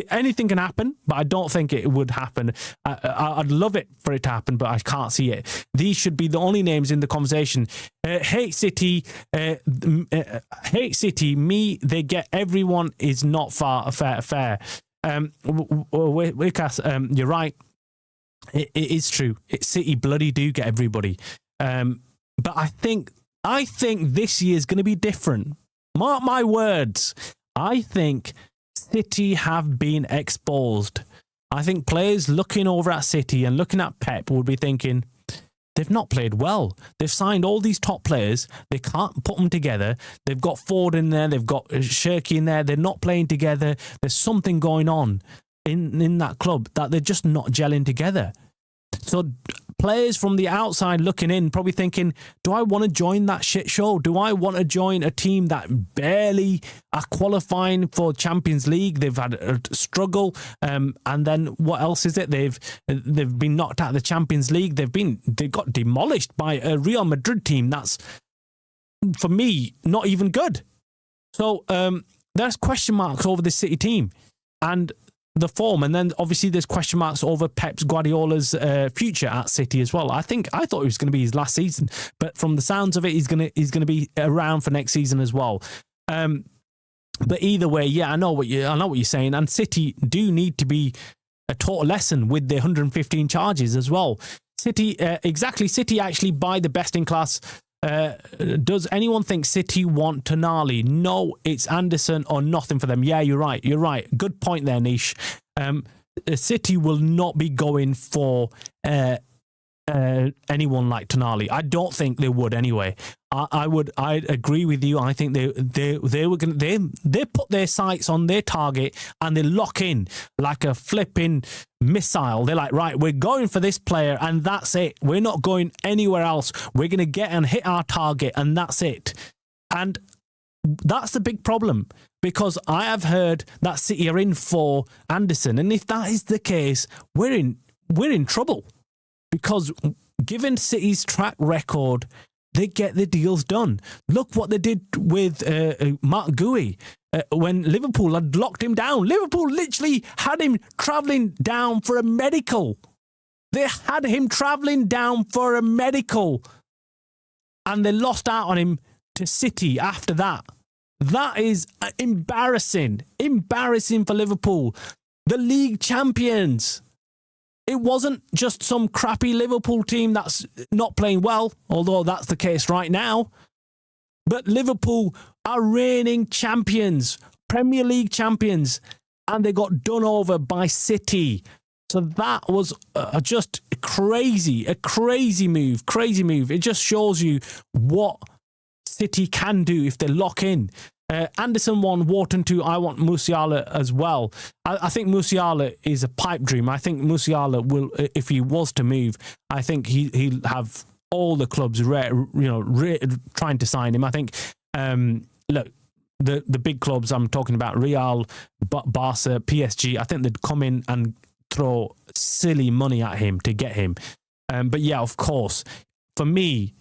Anything can happen, but I don't think it would happen. I'd love it for it to happen, but I can't see it. These should be the only names in the conversation. Hate City, they get everyone is not fair. Wikas, you're right. It is true. City bloody do get everybody. But I think this year is going to be different. Mark my words. I think City have been exposed. I think players looking over at City and looking at Pep would be thinking, they've not played well. They've signed all these top players. They can't put them together. They've got Ford in there. They've got Shirky in there. They're not playing together. There's something going on in that club that they're just not gelling together. So players from the outside looking in probably thinking, do I want to join that shit show? Do I want to join a team that barely are qualifying for Champions League? They've had a struggle. And then what else is it? They've been knocked out of the Champions League. They got demolished by a Real Madrid team that's, for me, not even good. So there's question marks over the City team and the form, and then obviously there's question marks over Pep Guardiola's future at City as well. I thought it was going to be his last season, but from the sounds of it, he's going to be around for next season as well. But either way, yeah, I know what you're saying, and City do need to be taught a lesson with the 115 charges as well. City actually buy the best in class. Does anyone think City want Tonali? No, it's Anderson or nothing for them. Yeah, you're right. Good point there, Nish. City will not be going for anyone like Tonali. I don't think they would anyway. I'd agree with you. I think they put their sights on their target and they lock in like a flipping missile. They're like, right, we're going for this player and that's it. We're not going anywhere else. We're going to get and hit our target and that's it. And that's the big problem, because I have heard that City are in for Anderson, and if that is the case, we're in trouble, because given City's track record, they get the deals done. Look what they did with Mark Gui when Liverpool had locked him down. Liverpool literally had him travelling down for a medical. They had him travelling down for a medical. And they lost out on him to City after that. That is embarrassing. Embarrassing for Liverpool. The league champions. It wasn't just some crappy Liverpool team that's not playing well, although that's the case right now. But Liverpool are reigning champions, Premier League champions, and they got done over by City. So that was just a crazy move. It just shows you what City can do if they lock in. Anderson 1, Wharton 2, I want Musiala as well. I think Musiala is a pipe dream. I think Musiala will, if he was to move, I think he'll have all the clubs trying to sign him. I think, look, the big clubs I'm talking about, Real, Barca, PSG, I think they'd come in and throw silly money at him to get him. But yeah, of course, for me,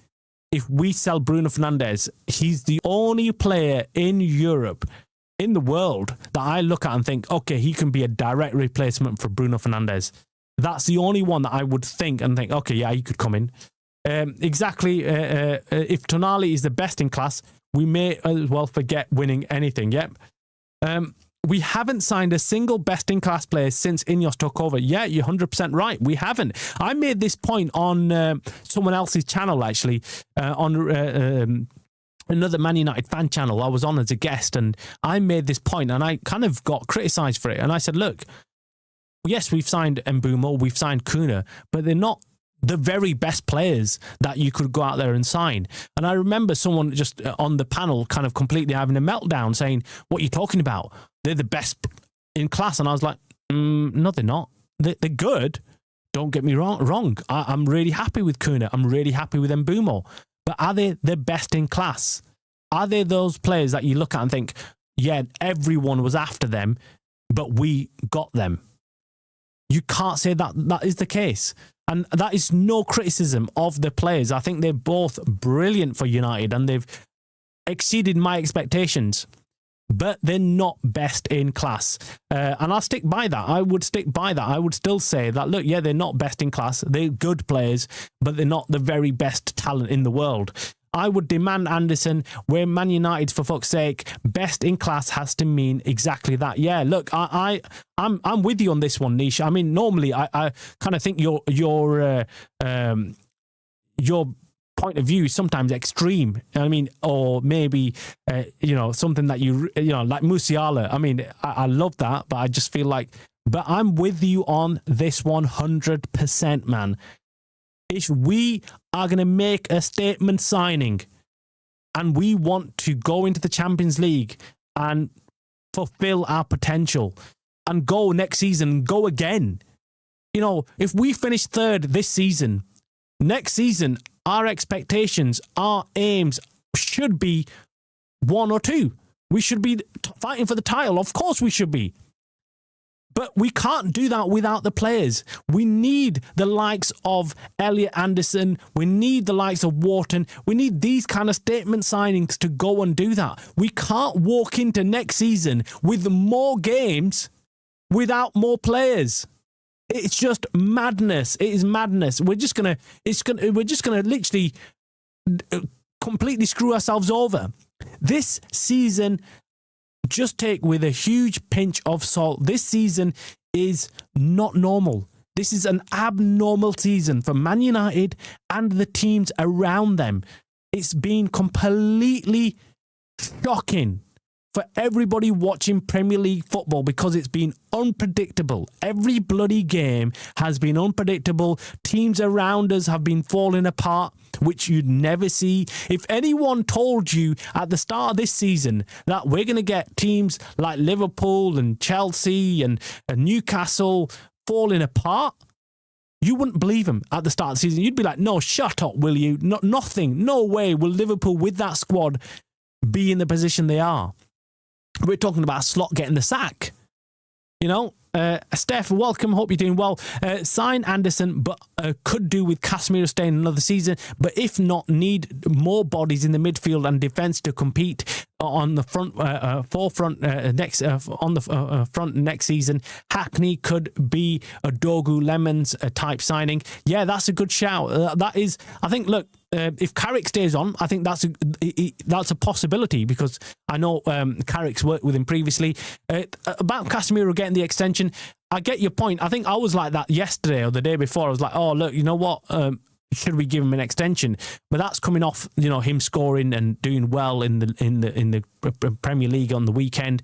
if we sell Bruno Fernandes, he's the only player in Europe, in the world, that I look at and think, okay, he can be a direct replacement for Bruno Fernandes. That's the only one that I would think, okay, yeah, he could come in. Exactly. If Tonali is the best in class, we may as well forget winning anything. Yep. We haven't signed a single best-in-class player since INEOS took over. Yeah, you're 100% right. We haven't. I made this point on someone else's channel, actually, on another Man United fan channel. I was on as a guest, and I made this point, and I kind of got criticised for it. And I said, look, yes, we've signed Mbeumo, we've signed Kuna, but they're not the very best players that you could go out there and sign. And I remember someone just on the panel kind of completely having a meltdown saying, what are you talking about? They're the best in class. And I was like, no, they're not. They're good. Don't get me wrong. I'm really happy with Kuna. I'm really happy with Mbeumo. But are they the best in class? Are they those players that you look at and think, yeah, everyone was after them, but we got them? You can't say that is the case. And that is no criticism of the players. I think they're both brilliant for United and they've exceeded my expectations. But they're not best in class. And I'll stick by that. I would stick by that. I would still say that, look, yeah, they're not best in class. They're good players, but they're not the very best talent in the world. I would demand Anderson, where Man United's, for fuck's sake, best in class has to mean exactly that. Yeah, look, I'm with you on this one, Nish. I mean, normally I kind of think your point of view is sometimes extreme. I mean, or maybe something that like Musiala. I mean, I love that, but I just feel like But I'm with you on this 100%, man. If we are going to make a statement signing and we want to go into the Champions League and fulfill our potential and go next season, go again. You know, if we finish third this season, next season, our expectations, our aims should be 1 or 2. We should be fighting for the title. Of course we should be. But we can't do that without the players. We need the likes of Elliot Anderson. We need the likes of Wharton. We need these kind of statement signings to go and do that. We can't walk into next season with more games without more players. It's just madness. It is madness. We're just gonna literally completely screw ourselves over. This season, just take with a huge pinch of salt. This season is not normal. This is an abnormal season for Man United and the teams around them. It's been completely shocking for everybody watching Premier League football because it's been unpredictable. Every bloody game has been unpredictable. Teams around us have been falling apart, which you'd never see. If anyone told you at the start of this season that we're going to get teams like Liverpool and Chelsea and Newcastle falling apart, you wouldn't believe them at the start of the season. You'd be like, no, shut up, will you? Nothing. No way will Liverpool with that squad be in the position they are. We're talking about Slot getting the sack. You know, Steph, welcome. Hope you're doing well. Sign Anderson, but could do with Casemiro staying another season. But if not, need more bodies in the midfield and defence to compete on the front, forefront next on the front next season. Hackney could be a Dogu Lemons type signing. Yeah, that's a good shout. That is, I think. Look. If Carrick stays on, I think that's a possibility because I know Carrick's worked with him previously. About Casemiro getting the extension, I get your point. I think I was like that yesterday or the day before. I was like, oh, look, you know what? Should we give him an extension? But that's coming off, you know, him scoring and doing well in the Premier League on the weekend.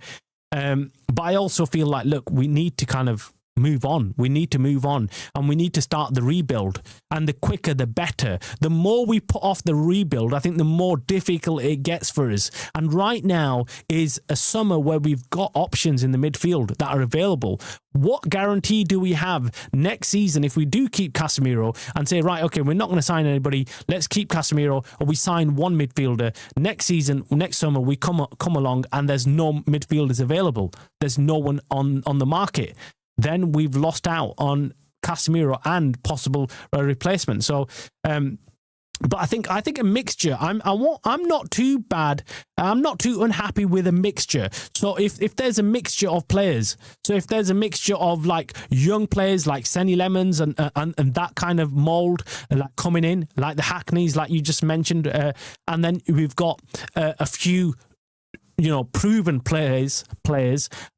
But I also feel like, look, we need to kind of move on. We need to move on and we need to start the rebuild. And the quicker, the better. The more we put off the rebuild, I think the more difficult it gets for us. And right now is a summer where we've got options in the midfield that are available. What guarantee do we have next season if we do keep Casemiro and say, right, okay, we're not going to sign anybody, let's keep Casemiro, or we sign one midfielder. Next season, next summer, we come along and there's no midfielders available. There's no one on the market. Then we've lost out on Casemiro and possible replacement. So, but I think a mixture. I'm not too bad. I'm not too unhappy with a mixture. So if there's a mixture of players, so if there's a mixture of like young players like Senny Lemons and that kind of mold like coming in, like the Hackneys, like you just mentioned, and then we've got a few, you know, proven players,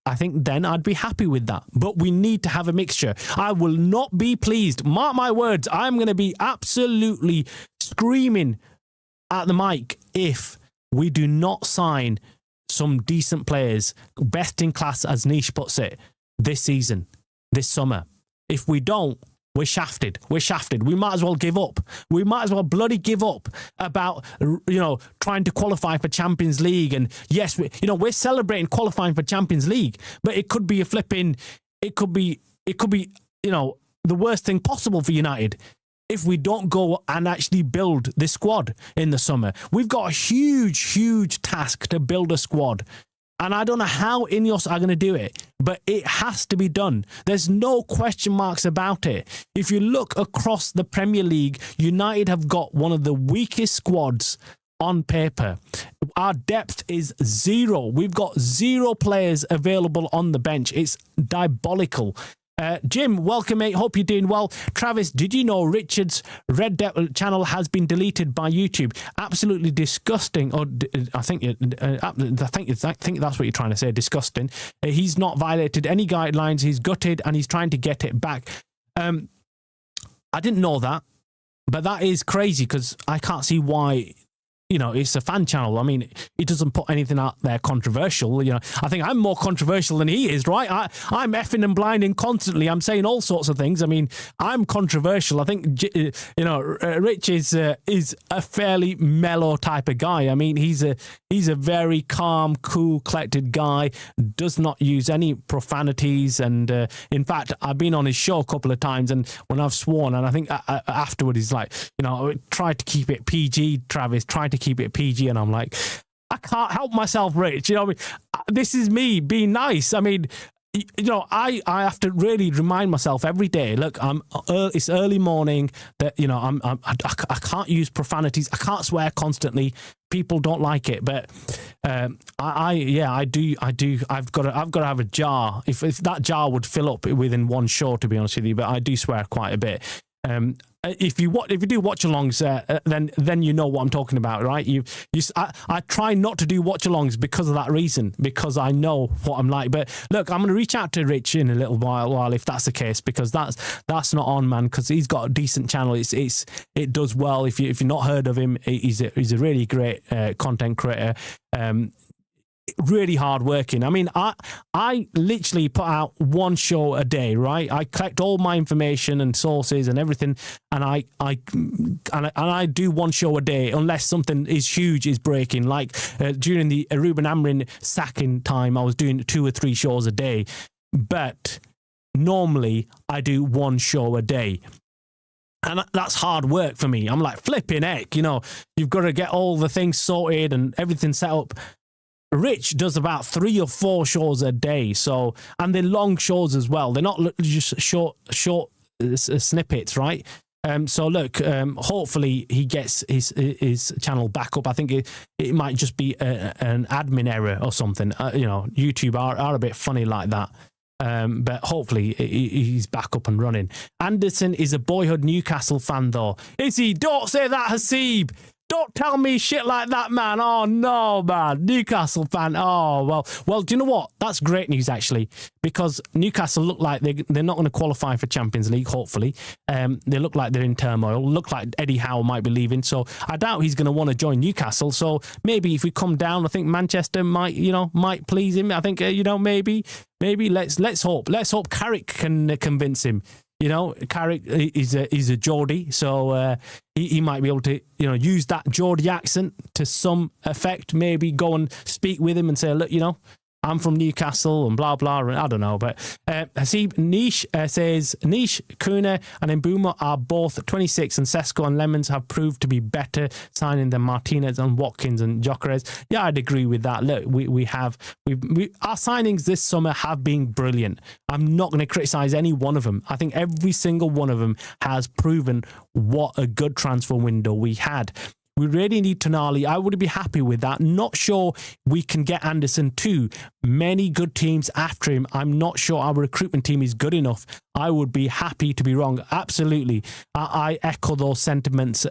I think then I'd be happy with that. But we need to have a mixture. I will not be pleased. Mark my words, I'm going to be absolutely screaming at the mic if we do not sign some decent players, best in class, as Nish puts it, this season, this summer. If we don't, we're shafted. We're shafted. We might as well give up. We might as well bloody give up about, you know, trying to qualify for Champions League. And yes, we're celebrating qualifying for Champions League, but it could be it could be, you know, the worst thing possible for United if we don't go and actually build this squad in the summer. We've got a huge task to build a squad. And I don't know how INEOS are going to do it, but it has to be done. There's no question marks about it. If you look across the Premier League, United have got one of the weakest squads on paper. Our depth is zero. We've got 0 players available on the bench. It's diabolical. Jim, welcome, mate. Hope you're doing well. Travis, did you know Richard's Red Devil channel has been deleted by YouTube? Absolutely disgusting. Or I think that's what you're trying to say. Disgusting. He's not violated any guidelines. He's gutted and he's trying to get it back. I didn't know that, but that is crazy because I can't see why it's a fan channel. I mean, he doesn't put anything out there controversial. I think I'm more controversial than he is, right? I'm effing and blinding constantly. I'm saying all sorts of things. I mean, I'm controversial. I think, Rich is a fairly mellow type of guy. I mean, he's a very calm, cool, collected guy, does not use any profanities. And in fact, I've been on his show a couple of times, and when I've sworn, and I think afterward, he's like, try to keep it PG, Travis, try to keep it PG. And I'm like, I can't help myself, Rich. I mean, this is me being nice. I mean, I have to really remind myself every day. Look, it's early morning. That I can't use profanities. I can't swear constantly. People don't like it, but I do. I've got to have a jar. If that jar would fill up within one show, to be honest with you, but I do swear quite a bit. If you do watch-alongs, then you know what I'm talking about, right? I try not to do watch-alongs because of that reason, because I know what I'm like. But look, I'm going to reach out to Rich in a little while if that's the case, because that's not on, man. Because he's got a decent channel. It does well. If you've not heard of him, he's a really great content creator. Really hard working. I mean, I literally put out one show a day, right? I collect all my information and sources and everything, and I do one show a day unless something huge is breaking. Like during the Ruben Amorim sacking time, I was doing 2 or 3 shows a day, but normally I do one show a day. And that's hard work for me. I'm like, flipping heck, you've got to get all the things sorted and everything set up. Rich does about 3 or 4 shows a day, and they're long shows as well. They're not just short snippets, right? So look, hopefully he gets his channel back up. I think it might just be an admin error or something. YouTube are a bit funny like that. But hopefully he's back up and running. Anderson is a boyhood Newcastle fan, though. Is he? Don't say that, Hasib. Don't tell me shit like that, man. Oh, no, man. Newcastle fan. Oh, well, do you know what? That's great news, actually, because Newcastle look like they're not going to qualify for Champions League, hopefully. They look like they're in turmoil. Look like Eddie Howe might be leaving, so I doubt he's going to want to join Newcastle. So maybe if we come down, I think Manchester might please him. I think, maybe let's hope. Let's hope Carrick can convince him. Carrick is a Geordie, so he might be able to, use that Geordie accent to some effect. Maybe go and speak with him and say, look, I'm from Newcastle and blah, blah. And I don't know. But Hasib Nish says, Nish, Kuna and Mbuma are both 26 and Sesko and Lemons have proved to be better signing than Martinez and Watkins and Gyökeres. Yeah, I'd agree with that. Look, our signings this summer have been brilliant. I'm not going to criticise any one of them. I think every single one of them has proven what a good transfer window we had. We really need Tonali. I would be happy with that. Not sure we can get Anderson too. Many good teams after him. I'm not sure our recruitment team is good enough. I would be happy to be wrong. Absolutely. I echo those sentiments,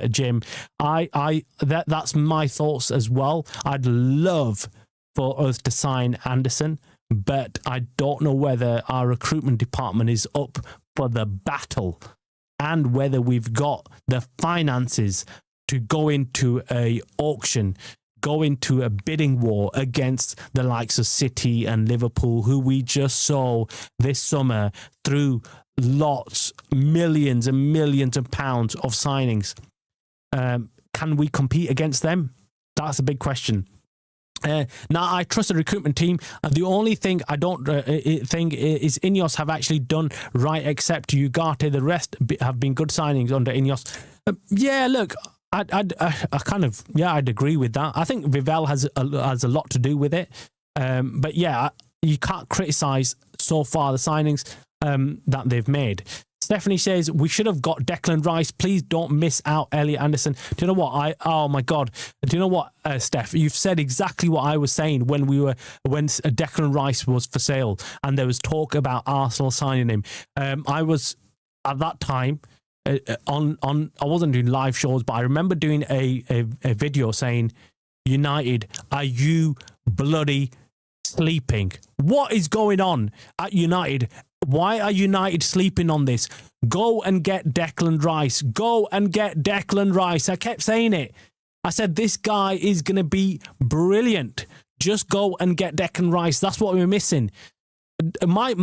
Jim. That's my thoughts as well. I'd love for us to sign Anderson, but I don't know whether our recruitment department is up for the battle and whether we've got the finances to go into a auction, go into a bidding war against the likes of City and Liverpool, who we just saw this summer through millions and millions of pounds of signings. Can we compete against them? That's a big question. Now, I trust the recruitment team. The only thing I don't think is INEOS have actually done right, except Ugarte. The rest have been good signings under INEOS. Yeah, look, I'd agree with that. I think Vivell has a lot to do with it. But yeah, you can't criticise so far the signings that they've made. Stephanie says, we should have got Declan Rice. Please don't miss out Elliot Anderson. Do you know what? Oh my God. Do you know what, Steph? You've said exactly what I was saying when Declan Rice was for sale and there was talk about Arsenal signing him. I was, at that time, I wasn't doing live shows, but I remember doing a video saying, United, are you bloody sleeping? What is going on at United? Why are United sleeping on this? Go and get Declan Rice. Go and get Declan Rice. I kept saying it. I said, this guy is going to be brilliant. Just go and get Declan Rice. That's what we're missing. My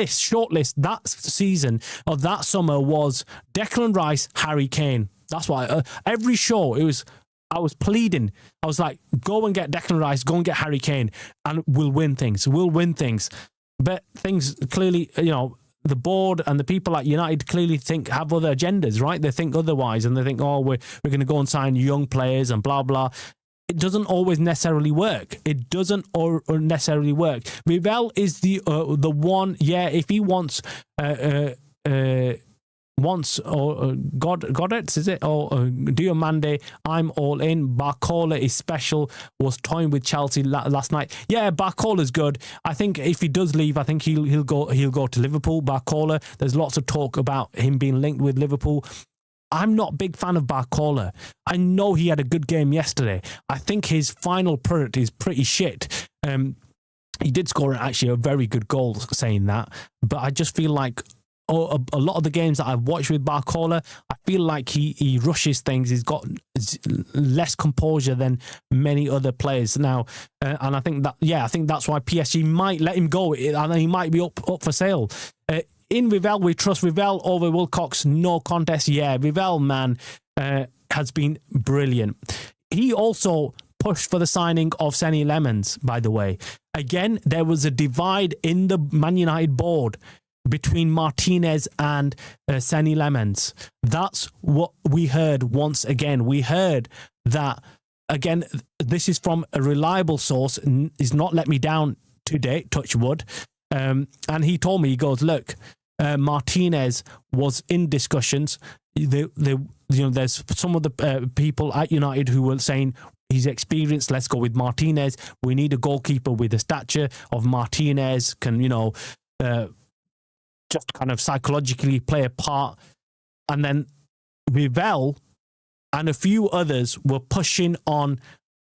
short list that season or that summer was Declan Rice, Harry Kane. That's why every show I was pleading. I was like, go and get Declan Rice, go and get Harry Kane, and we'll win things. We'll win things. But things clearly, the board and the people at United clearly have other agendas, right? They think otherwise, and they think, oh, we're going to go and sign young players and blah, blah. It doesn't always necessarily work. It doesn't or necessarily work. Vivell is the one. Yeah, if he wants Goddard, is it, or Diomande, I'm all in. Barcola is special. Was toying with Chelsea last night. Yeah, Barcola's good. I think if he does leave, I think he'll go to Liverpool. Barcola. There's lots of talk about him being linked with Liverpool. I'm not a big fan of Barcola. I know he had a good game yesterday. I think his final product is pretty shit. He did score actually a very good goal, saying that, but I just feel like a lot of the games that I've watched with Barcola, I feel like he rushes things. He's got less composure than many other players now, and I think that's why PSG might let him go, and he might be up for sale. In Vivell, we trust Vivell over Wilcox. No contest. Yeah, Vivell, man, has been brilliant. He also pushed for the signing of Senny Lemons, by the way. Again, there was a divide in the Man United board between Martinez and Senny Lemons. That's what we heard once again. We heard that, again, this is from a reliable source, is not let me down to date, touch wood. And he told me, he goes, look, Martinez was in discussions. There's some of the people at United who were saying he's experienced. Let's go with Martinez. We need a goalkeeper with the stature of Martinez. Can just kind of psychologically play a part. And then Vivell and a few others were pushing on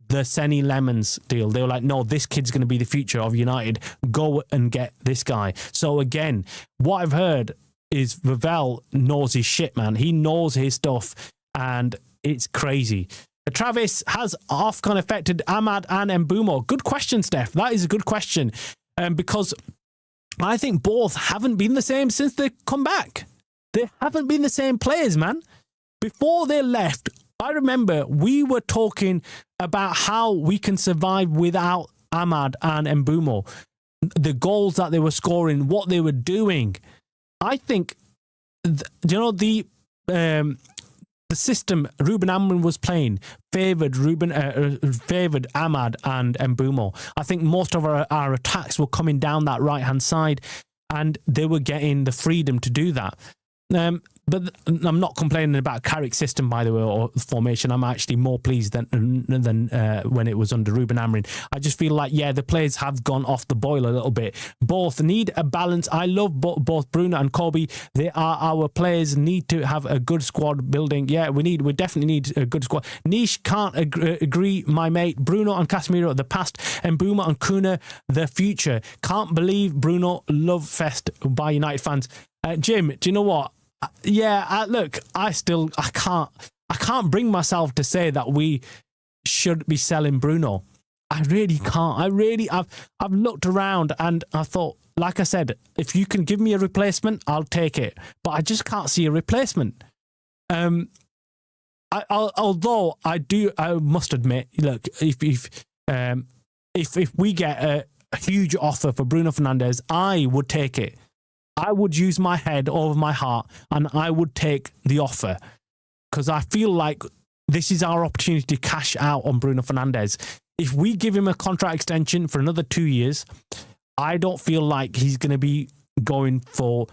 the Senny Lemons deal. They were like, no, this kid's going to be the future of United. Go and get this guy. So again, what I've heard is Vivell knows his shit, man. He knows his stuff, and it's crazy. Travis, has AFCON affected Ahmad and Mbumo? Good question, Steph. That is a good question. Because I think both haven't been the same since they come back. They haven't been the same players, man. Before they left, I remember we were talking about how we can survive without Ahmad and Mbumo. The goals that they were scoring, what they were doing. I think, the system Ruben Amorim was playing favoured Ahmad and Mbumo. I think most of our attacks were coming down that right-hand side, and they were getting the freedom to do that. But I'm not complaining about Carrick's system, by the way, or formation. I'm actually more pleased than when it was under Ruben Amorim. I just feel like, the players have gone off the boil a little bit. Both need a balance. I love both Bruno and Kobe. They are our players. Need to have a good squad building. Yeah, we definitely need a good squad. Niche can't agree, my mate. Bruno and Casemiro, the past, and Mbuma and Kuna, the future. Can't believe Bruno love fest by United fans. Jim, do you know what? Look, I can't bring myself to say that we should be selling Bruno. I really can't. I've looked around and I thought, like I said, if you can give me a replacement, I'll take it. But I just can't see a replacement. Although I must admit, look, if we get a huge offer for Bruno Fernandes, I would take it. I would use my head over my heart and I would take the offer, because I feel like this is our opportunity to cash out on Bruno Fernandes. If we give him a contract extension for another 2 years, I don't feel like he's going to be going for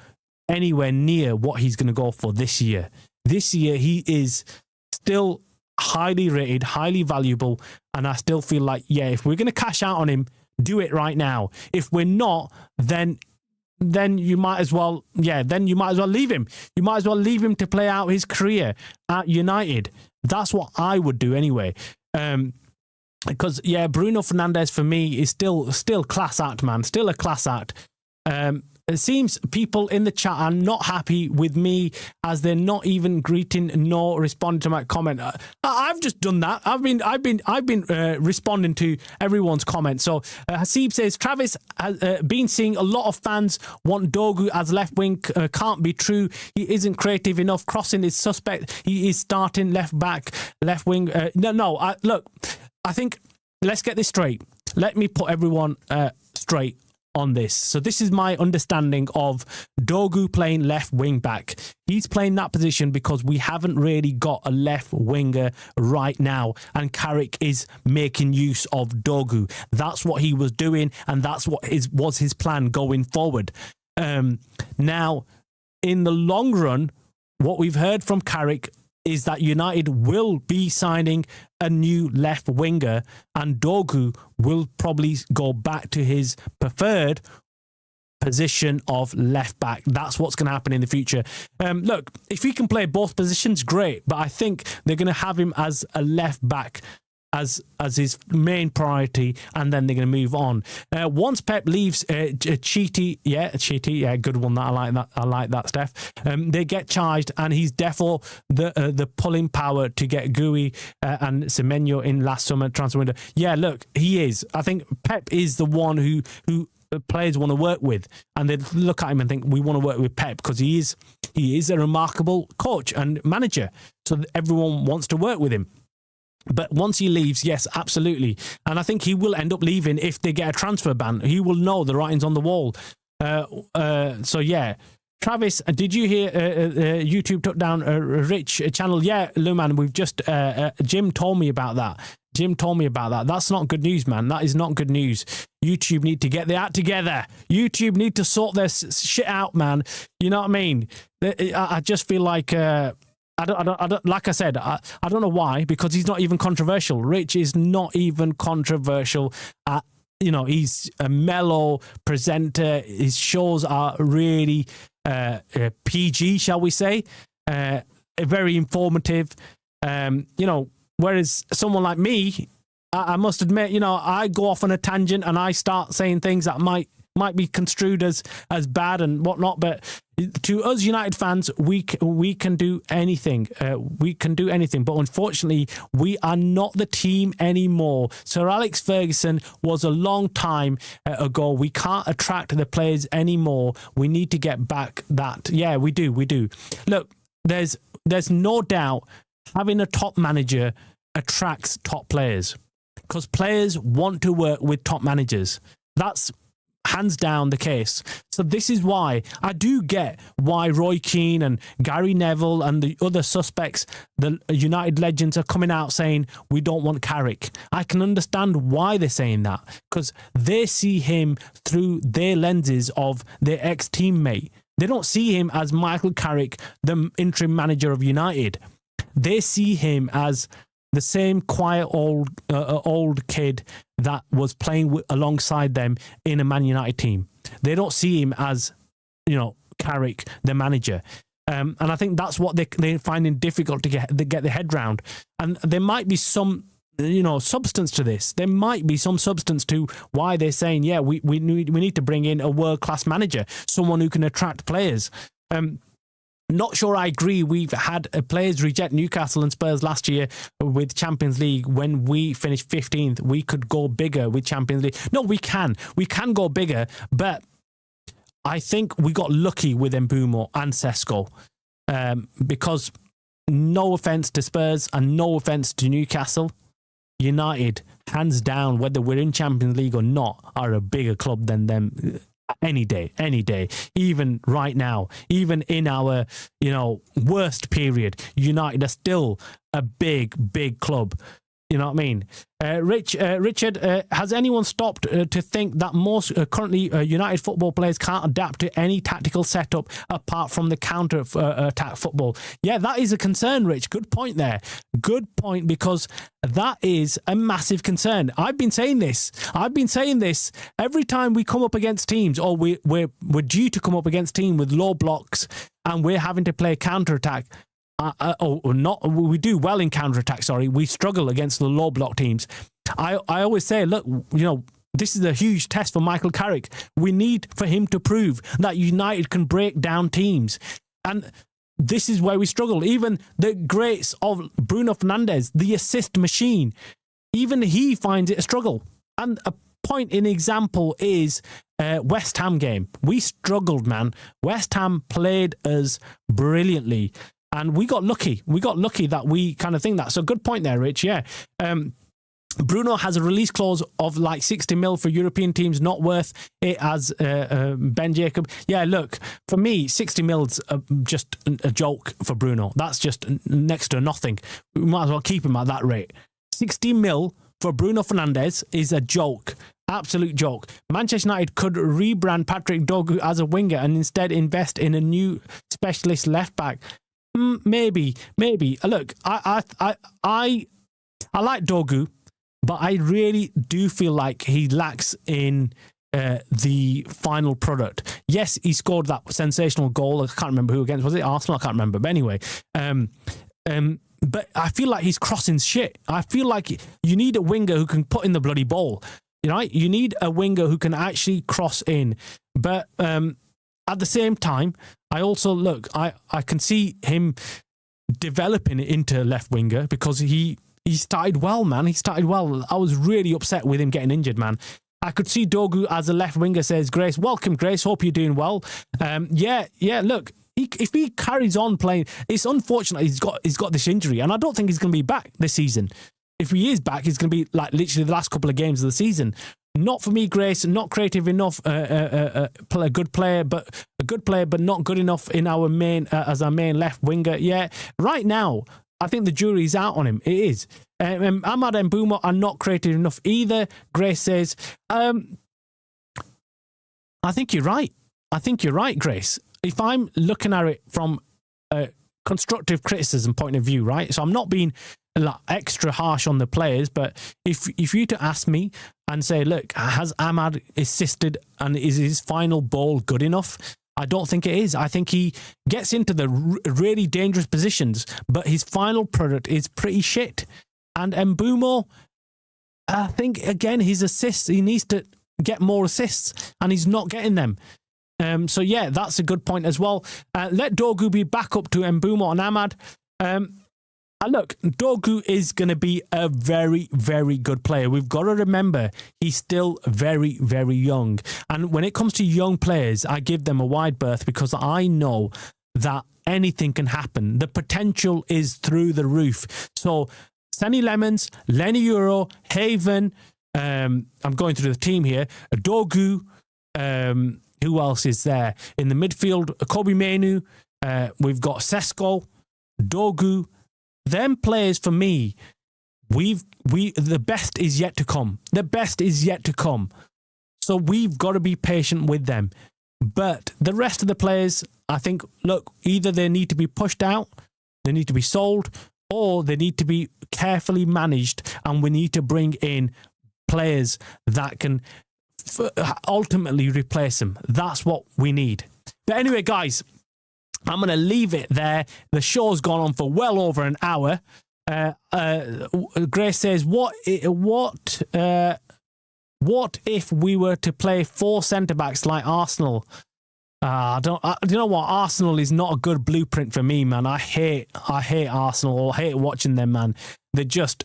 anywhere near what he's going to go for this year. This year, he is still highly rated, highly valuable, and I still feel like, if we're going to cash out on him, do it right now. If we're not, then you might as well, leave him. You might as well leave him to play out his career at United. That's what I would do anyway. Because Bruno Fernandes for me is still class act, man. Still a class act. it seems people in the chat are not happy with me as they're not even greeting nor responding to my comment. I've just done that. I've been responding to everyone's comments. So Hasib says Travis has been seeing a lot of fans want Dogu as left wing. Can't be true. He isn't creative enough. Crossing is suspect. He is starting left back, left wing. Look, I think let's get this straight. Let me put everyone straight on this. So this is my understanding of Dogu playing left wing back. He's playing that position because we haven't really got a left winger right now, and Carrick is making use of Dogu. That's what he was doing, and that's what was his plan going forward. Now, in the long run, what we've heard from Carrick is that United will be signing a new left winger, and Dogu will probably go back to his preferred position of left back. That's what's going to happen in the future. Look, if he can play both positions, great, but I think they're going to have him as a left back as his main priority, and then they're going to move on. Once Pep leaves, Cheaty, good one. I like that, Steph. They get charged, and he's therefore the pulling power to get Gui and Semenyo in last summer transfer window. Yeah, look, he is. I think Pep is the one who players want to work with, and they look at him and think, we want to work with Pep because he is a remarkable coach and manager, so everyone wants to work with him. But once he leaves, yes, absolutely. And I think he will end up leaving if they get a transfer ban. He will know the writing's on the wall. So, yeah. Travis, did you hear YouTube took down a Rich channel? Yeah, Luman, we've just... Jim told me about that. That's not good news, man. That is not good news. YouTube need to get their act together. YouTube need to sort their shit out, man. You know what I mean? I just feel like... I don't, like I said, I don't know why, because he's not even controversial. Rich is not even controversial. He's a mellow presenter. His shows are really PG, shall we say, very informative. Whereas someone like me, I must admit, I go off on a tangent and I start saying things that might be construed as bad and whatnot, but to us United fans, we can do anything. But unfortunately, we are not the team anymore. Sir Alex Ferguson was a long time ago. We can't attract the players anymore. We need to get back that. Yeah, we do. Look, there's no doubt having a top manager attracts top players, because players want to work with top managers. That's hands down the case. So this is why I do get why Roy Keane and Gary Neville and the other suspects, the United legends, are coming out saying we don't want Carrick. I can understand why they're saying that, because they see him through their lenses of their ex-teammate. They don't see him as Michael Carrick, the interim manager of United. They see him as the same quiet old kid that was playing alongside them in a Man United team. They don't see him as, Carrick, the manager. And I think that's what they're finding difficult to get their head round. And there might be some, substance to this. There might be some substance to why they're saying, yeah, we need to bring in a world-class manager, someone who can attract players. Not sure I agree. We've had players reject Newcastle and Spurs last year with Champions League. When we finished 15th, we could go bigger with Champions League. No, we can. We can go bigger, but I think we got lucky with Mbeumo and Sesko, because no offence to Spurs and no offence to Newcastle, United, hands down, whether we're in Champions League or not, are a bigger club than them. Any day, even right now, even in our, worst period, United are still a big club. You know what I mean? Richard, has anyone stopped to think that most currently United football players can't adapt to any tactical setup apart from the counter attack football? Yeah, that is a concern, Rich. Good point there. Good point, because that is a massive concern. I've been saying this every time we come up against teams, or we're due to come up against teams with low blocks and we're having to play counter attack. We do well in counter-attack, we struggle against the low block teams. I always say, look, This is a huge test for Michael Carrick. We need for him to prove that United can break down teams. And this is where we struggle. Even the greats of Bruno Fernandes, the assist machine, even he finds it a struggle. And a point in example is West Ham game. We struggled, man. West Ham played us brilliantly. And we got lucky. We got lucky that we kind of think that. So good point there, Rich. Yeah. Bruno has a release clause of like 60 mil for European teams, not worth it as Ben Jacob. Yeah, look, for me, 60 mil's just a joke for Bruno. That's just next to nothing. We might as well keep him at that rate. 60 mil for Bruno Fernandes is a joke. Absolute joke. Manchester United could rebrand Patrick Dogu as a winger and instead invest in a new specialist left back. Maybe. Look, I like Dogu, but I really do feel like he lacks in the final product. Yes, he scored that sensational goal. I can't remember who against. Was it Arsenal? I can't remember. But anyway, but I feel like he's crossing shit. I feel like you need a winger who can put in the bloody ball. You know, you need a winger who can actually cross in. But at the same time, I also look. I can see him developing into left winger because he started well, man. He started well. I was really upset with him getting injured, man. I could see Dogu as a left winger, says Grace. Welcome, Grace. Hope you're doing well. Yeah. Look, if he carries on playing, it's unfortunate he's got this injury, and I don't think he's going to be back this season. If he is back, he's going to be like literally the last couple of games of the season. Not for me, Grace. Not creative enough. A good player, but not good enough in our main as our main left winger. Yeah, right now, I think the jury's out on him. It is. Ahmad and Mbeumo are not creative enough either. Grace says, I think you're right. Grace. If I'm looking at it from a constructive criticism point of view, right? So I'm not being like extra harsh on the players, but if you to ask me and say, look, has Ahmad assisted and is his final ball good enough? I don't think it is. I think he gets into the really dangerous positions, but his final product is pretty shit. And Mbeumo, I think, again, his assists, he needs to get more assists, and he's not getting them. So, yeah, that's a good point as well. Let Dogu be back up to Mbeumo and Ahmad. Look, Dogu is going to be a very, very good player. We've got to remember he's still very, very young. And when it comes to young players, I give them a wide berth because I know that anything can happen. The potential is through the roof. So, Sonny Lemons, Lenny Euro, Haven, I'm going through the team here, Dogu, who else is there? In the midfield, Kobe Mainu, we've got Sesko, Dogu. Them players for me, the best is yet to come. The best is yet to come. So we've got to be patient with them. But the rest of the players, I think, look, either they need to be pushed out, they need to be sold, or they need to be carefully managed, and we need to bring in players that can ultimately replace them. That's what we need. But anyway, guys, I'm going to leave it there. The show's gone on for well over an hour. Grace says, what if we were to play 4 centre-backs like Arsenal? Do you know what? Arsenal is not a good blueprint for me, man. I hate Arsenal. I hate watching them, man. They're just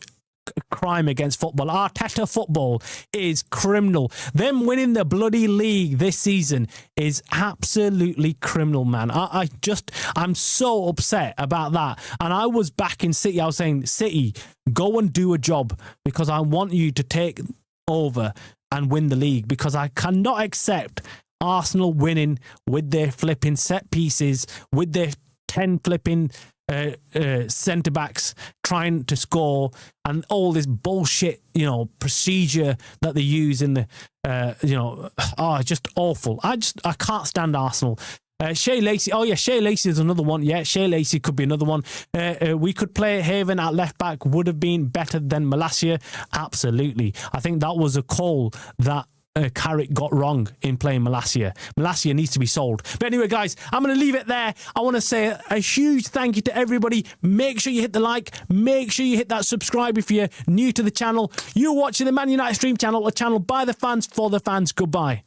crime against football. Arteta football is criminal. Them winning the bloody league this season is absolutely criminal, man. I'm so upset about that. And I was back in City. I was saying, City, go and do a job because I want you to take over and win the league, because I cannot accept Arsenal winning with their flipping set pieces, with their 10 flipping centre backs trying to score, and all this bullshit, procedure that they use in the, just awful. I can't stand Arsenal. Shea Lacey, Shea Lacey is another one. Yeah, Shea Lacey could be another one. We could play Haven at left back, would have been better than Malacia. Absolutely. I think that was a call that Carrick got wrong in playing Malacia. Malacia needs to be sold. But anyway, guys, I'm going to leave it there. I want to say a huge thank you to everybody. Make sure you hit the like. Make sure you hit that subscribe if you're new to the channel. You're watching the Man United Stream channel, a channel by the fans for the fans. Goodbye.